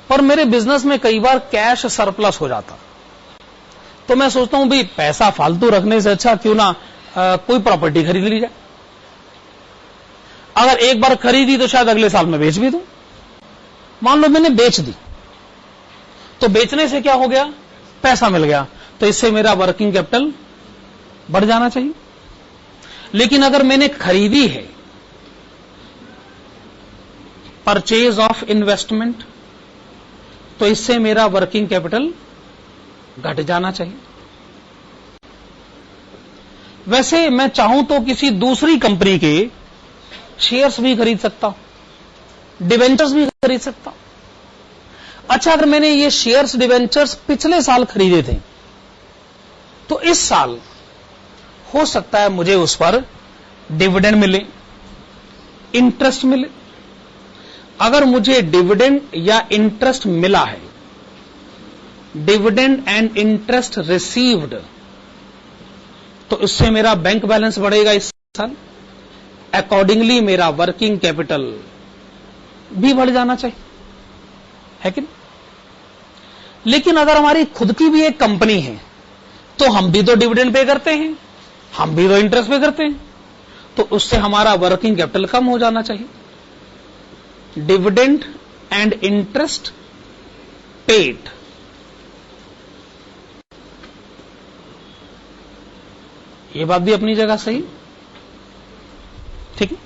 पर मेरे बिजनेस में कई बार कैश सरप्लस हो जाता, तो मैं सोचता हूं भाई पैसा फालतू रखने से अच्छा क्यों ना कोई प्रॉपर्टी खरीद ली जाए। अगर एक बार खरीदी तो शायद अगले साल में बेच भी दूं। मान लो मैंने बेच दी, तो बेचने से क्या हो गया? पैसा मिल गया, तो इससे मेरा वर्किंग कैपिटल बढ़ जाना चाहिए। लेकिन अगर मैंने खरीदी है, परचेज ऑफ इन्वेस्टमेंट, तो इससे मेरा वर्किंग कैपिटल घट जाना चाहिए। वैसे मैं चाहूं तो किसी दूसरी कंपनी के शेयर्स भी खरीद सकता हूं, डिवेंचर्स भी खरीद सकता हूं। अच्छा, अगर मैंने ये शेयर्स डिवेंचर्स पिछले साल खरीदे थे, तो इस साल हो सकता है मुझे उस पर डिविडेंड मिले, इंटरेस्ट मिले। अगर मुझे डिविडेंड या इंटरेस्ट मिला है, डिविडेंड एंड इंटरेस्ट रिसीव्ड, तो इससे मेरा बैंक बैलेंस बढ़ेगा इस साल, अकॉर्डिंगली मेरा वर्किंग कैपिटल भी बढ़ जाना चाहिए, है कि नहीं? लेकिन अगर हमारी खुद की भी एक कंपनी है, तो हम भी तो डिविडेंड पे करते हैं, हम भी तो इंटरेस्ट पे करते हैं, तो उससे हमारा वर्किंग कैपिटल कम हो जाना चाहिए। डिविडेंड एंड इंटरेस्ट पेड, ये बात भी अपनी जगह सही, ठीक है।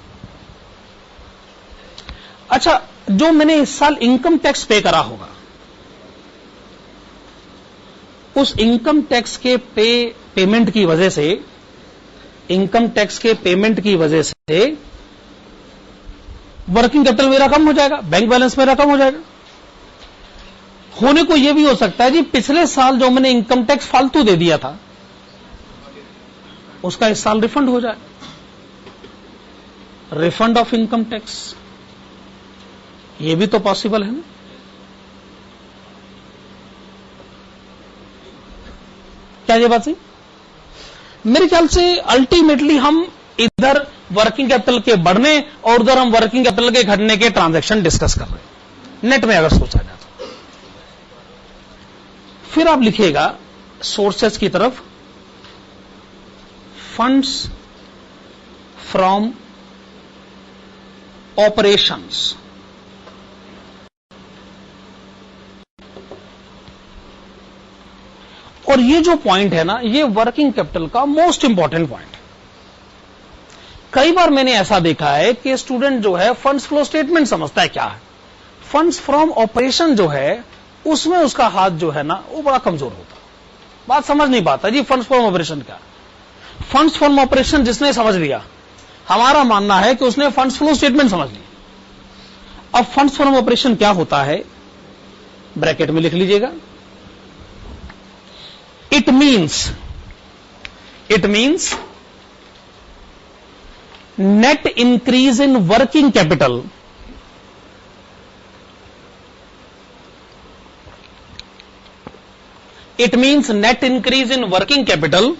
अच्छा, जो मैंने इस साल इनकम टैक्स पे करा होगा, उस इनकम टैक्स के पेमेंट की वजह से, इनकम टैक्स के पेमेंट की वजह से वर्किंग कैपिटल मेरा कम हो जाएगा, बैंक बैलेंस मेरा कम हो जाएगा। होने को यह भी हो सकता है जी, पिछले साल जो मैंने इनकम टैक्स फालतू दे दिया था, उसका इस साल रिफंड हो जाए, रिफंड ऑफ इनकम टैक्स, ये भी तो पॉसिबल है ना। क्या ये बात सही? मेरे ख्याल से अल्टीमेटली हम इधर वर्किंग कैपिटल के बढ़ने और उधर हम वर्किंग कैपिटल के घटने के ट्रांजैक्शन डिस्कस कर रहे हैं, नेट में अगर सोचा जाए तो। फिर आप लिखिएगा सोर्सेस की तरफ, फंड्स फ्रॉम ऑपरेशंस, और ये जो पॉइंट है ना, ये वर्किंग कैपिटल का मोस्ट इंपॉर्टेंट पॉइंट है। कई बार मैंने ऐसा देखा है कि स्टूडेंट जो है फंड्स फ्लो स्टेटमेंट समझता है क्या है, फंड्स फ्रॉम ऑपरेशन जो है उसमें उसका हाथ जो है ना वो बड़ा कमजोर होता है, बात समझ नहीं पाता जी फंड्स फ्रॉम ऑपरेशन क्या। फंड्स फ्रॉम ऑपरेशन जिसने समझ लिया, हमारा मानना है कि उसने फंड्स फ्लो स्टेटमेंट समझ लिया। अब फंड्स फ्रॉम ऑपरेशन क्या होता है, ब्रैकेट में लिख लीजिएगा, it means net increase in working capital it means net increase in working capital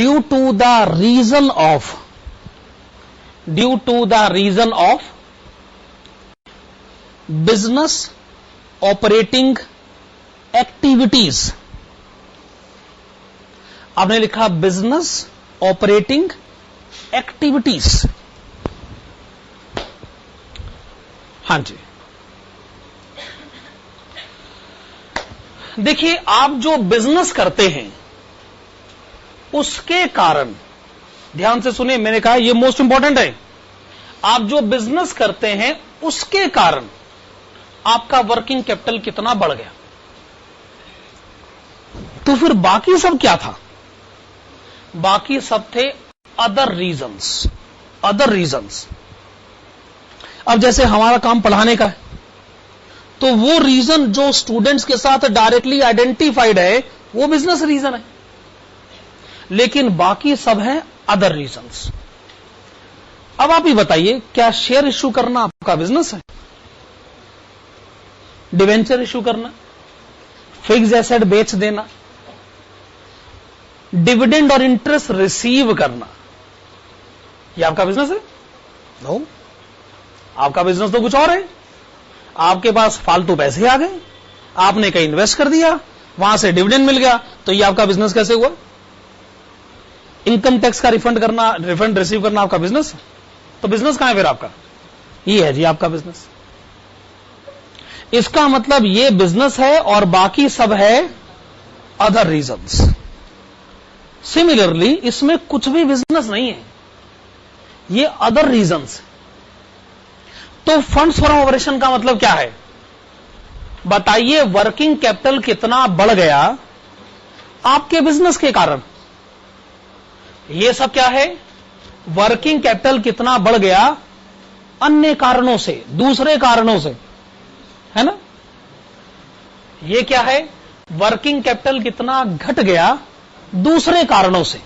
due to the reason of business operating activities। आपने लिखा बिजनेस ऑपरेटिंग एक्टिविटीज। हां जी, देखिए आप जो बिजनेस करते हैं उसके कारण, ध्यान से सुनिए, मैंने कहा यह मोस्ट इंपॉर्टेंट है, आप जो बिजनेस करते हैं उसके कारण आपका वर्किंग कैपिटल कितना बढ़ गया। तो फिर बाकी सब क्या था, बाकी सब थे अदर रीजंस। अब जैसे हमारा काम पढ़ाने का है, तो वो रीजन जो स्टूडेंट्स के साथ डायरेक्टली आइडेंटिफाइड है वो बिजनेस रीजन है, लेकिन बाकी सब है अदर रीजंस। अब आप ही बताइए, क्या शेयर इश्यू करना आपका बिजनेस है? डिवेंचर इश्यू करना, फिक्स एसेट बेच देना, डिविडेंड और इंटरेस्ट रिसीव करना, ये आपका बिजनेस है? नो, आपका बिजनेस तो कुछ और है। आपके पास फालतू पैसे आ गए, आपने कहीं इन्वेस्ट कर दिया, वहां से डिविडेंड मिल गया, तो ये आपका बिजनेस कैसे हुआ? इनकम टैक्स का रिफंड रिसीव करना आपका बिजनेस है? तो बिजनेस कहां है फिर आपका? ये है जी आपका बिजनेस। इसका मतलब ये बिजनेस है और बाकी सब है अदर रीजंस। सिमिलरली इसमें कुछ भी बिजनेस नहीं है, ये अदर रीजंस। तो फंड्स फ्रॉम ऑपरेशन का मतलब क्या है? बताइए, वर्किंग कैपिटल कितना बढ़ गया आपके बिजनेस के कारण। ये सब क्या है? वर्किंग कैपिटल कितना बढ़ गया अन्य कारणों से, दूसरे कारणों से, है ना। ये क्या है? वर्किंग कैपिटल कितना घट गया दूसरे कारणों से,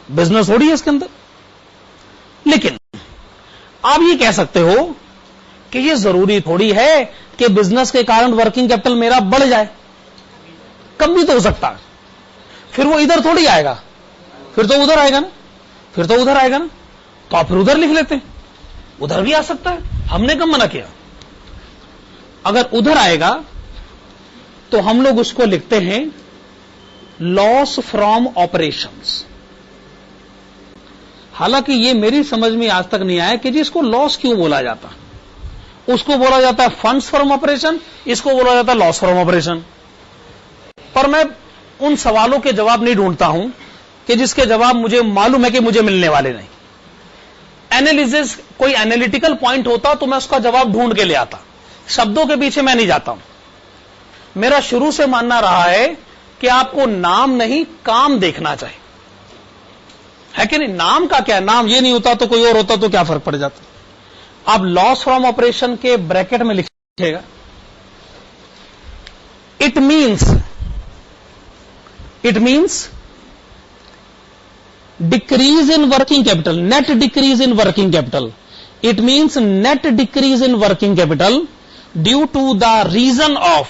बिजनेस थोड़ी है इसके अंदर। लेकिन आप ये कह सकते हो कि ये जरूरी थोड़ी है कि बिजनेस के कारण वर्किंग कैपिटल मेरा बढ़ जाए, कम भी तो हो सकता है। फिर वो इधर थोड़ी आएगा, फिर तो उधर आएगा ना, फिर तो उधर आएगा ना, तो आप फिर उधर लिख लेते हैं, उधर भी आ सकता है, हमने कब मना किया। अगर उधर आएगा तो हम लोग उसको लिखते हैं लॉस फ्रॉम ऑपरेशंस। हालांकि ये मेरी समझ में आज तक नहीं आया कि जी इसको लॉस क्यों बोला जाता। उसको बोला जाता है फंड्स फ्रॉम ऑपरेशन, इसको बोला जाता है लॉस फ्रॉम ऑपरेशन। पर मैं उन सवालों के जवाब नहीं ढूंढता हूं कि जिसके जवाब मुझे मालूम है कि मुझे मिलने वाले नहीं। एनालिसिस, कोई एनालिटिकल पॉइंट होता तो मैं उसका जवाब ढूंढ के ले आता, शब्दों के पीछे मैं नहीं जाता हूं। मेरा शुरू से मानना रहा है कि आपको नाम नहीं काम देखना चाहिए, है कि नहीं। नाम का क्या, नाम ये नहीं होता तो कोई और होता तो क्या फर्क पड़ जाता। आप लॉस फ्रॉम ऑपरेशन के ब्रैकेट में लिखिएगा, it means decrease in working capital, net decrease in working capital. It means net decrease in working capital due to the reason of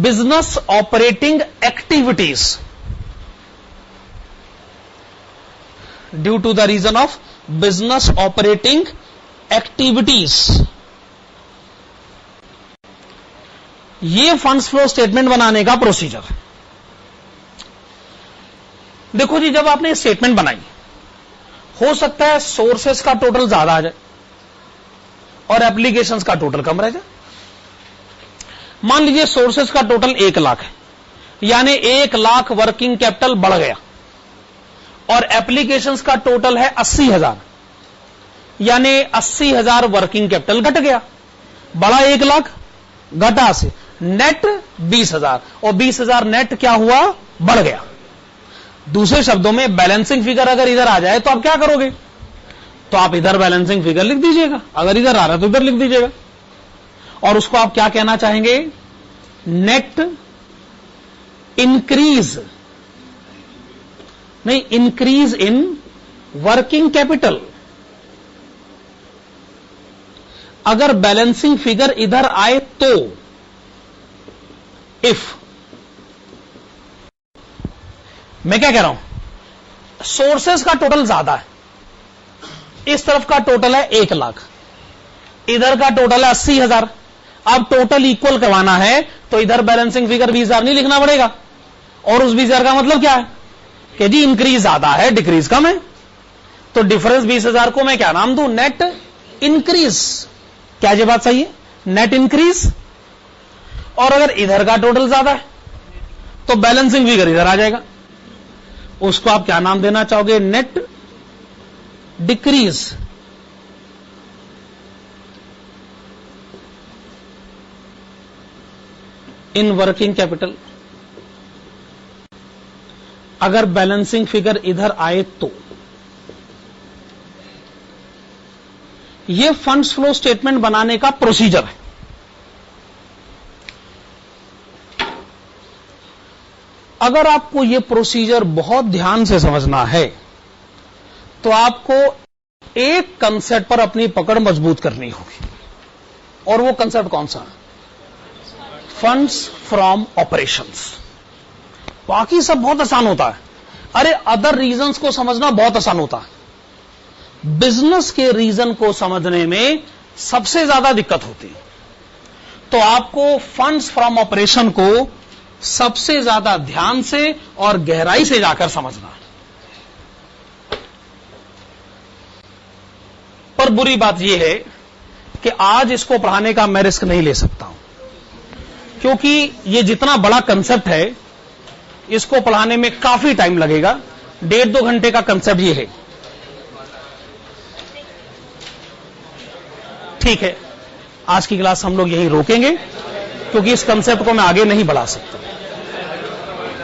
business operating activities. Due to the reason of business operating activities. ये funds flow statement बनाने का procedure. देखो जी, जब आपने statement बनाई, हो सकता है सोर्सेस का टोटल ज्यादा आ जाए और एप्लीकेशंस का टोटल कम रह जाए। मान लीजिए सोर्सेस का टोटल 1 लाख है, यानी 1 लाख वर्किंग कैपिटल बढ़ गया, और एप्लीकेशंस का टोटल है 80,000, यानी 80,000 वर्किंग कैपिटल घट गया। बढ़ा 1 लाख, घटा से नेट 20,000, और 20,000 नेट क्या हुआ, बढ़ गया। दूसरे शब्दों में बैलेंसिंग फिगर अगर इधर आ जाए तो आप क्या करोगे, तो आप इधर बैलेंसिंग फिगर लिख दीजिएगा, अगर इधर आ रहा है तो इधर लिख दीजिएगा, और उसको आप क्या कहना चाहेंगे, नेट इंक्रीज, नहीं, इंक्रीज इन वर्किंग कैपिटल। अगर बैलेंसिंग फिगर इधर आए तो इफ, मैं क्या कह रहा हूं, सोर्सेस का टोटल ज्यादा है, इस तरफ का टोटल है 1 लाख, इधर का टोटल है 80,000। अब टोटल इक्वल करवाना है तो इधर बैलेंसिंग फिगर 20,000 नहीं लिखना पड़ेगा, और उस 20,000 का मतलब क्या है कि जी इंक्रीज ज्यादा है, डिक्रीज कम है, तो डिफरेंस 20,000 को मैं क्या नाम दूं, नेट इंक्रीज। क्या ये बात सही है, नेट इंक्रीज। और अगर इधर का टोटल ज्यादा है तो बैलेंसिंग फिगर इधर आ जाएगा, उसको आप क्या नाम देना चाहोगे, net decrease. In working capital. अगर बैलेंसिंग फिगर इधर आए तो यह फंड्स फ्लो स्टेटमेंट बनाने का प्रोसीजर है। अगर आपको यह प्रोसीजर बहुत ध्यान से समझना है तो आपको एक कंसेप्ट पर अपनी पकड़ मजबूत करनी होगी, और वो कंसेप्ट कौन सा, फंड्स फ्रॉम ऑपरेशंस। बाकी सब बहुत आसान होता है, अरे अदर रीजंस को समझना बहुत आसान होता है, बिजनेस के रीजन को समझने में सबसे ज्यादा दिक्कत होती है। तो आपको फंड्स फ्रॉम ऑपरेशन को सबसे ज्यादा ध्यान से और गहराई से जाकर समझना है। पर बुरी बात यह है कि आज इसको पढ़ाने का मैं रिस्क नहीं ले सकता हूं, क्योंकि यह जितना बड़ा कंसेप्ट है इसको पढ़ाने में काफी टाइम लगेगा। 1.5-2 घंटे का कंसेप्ट यह है। ठीक है, आज की क्लास हम लोग यहीं रोकेंगे, क्योंकि इस कंसेप्ट को मैं आगे नहीं बढ़ा सकता।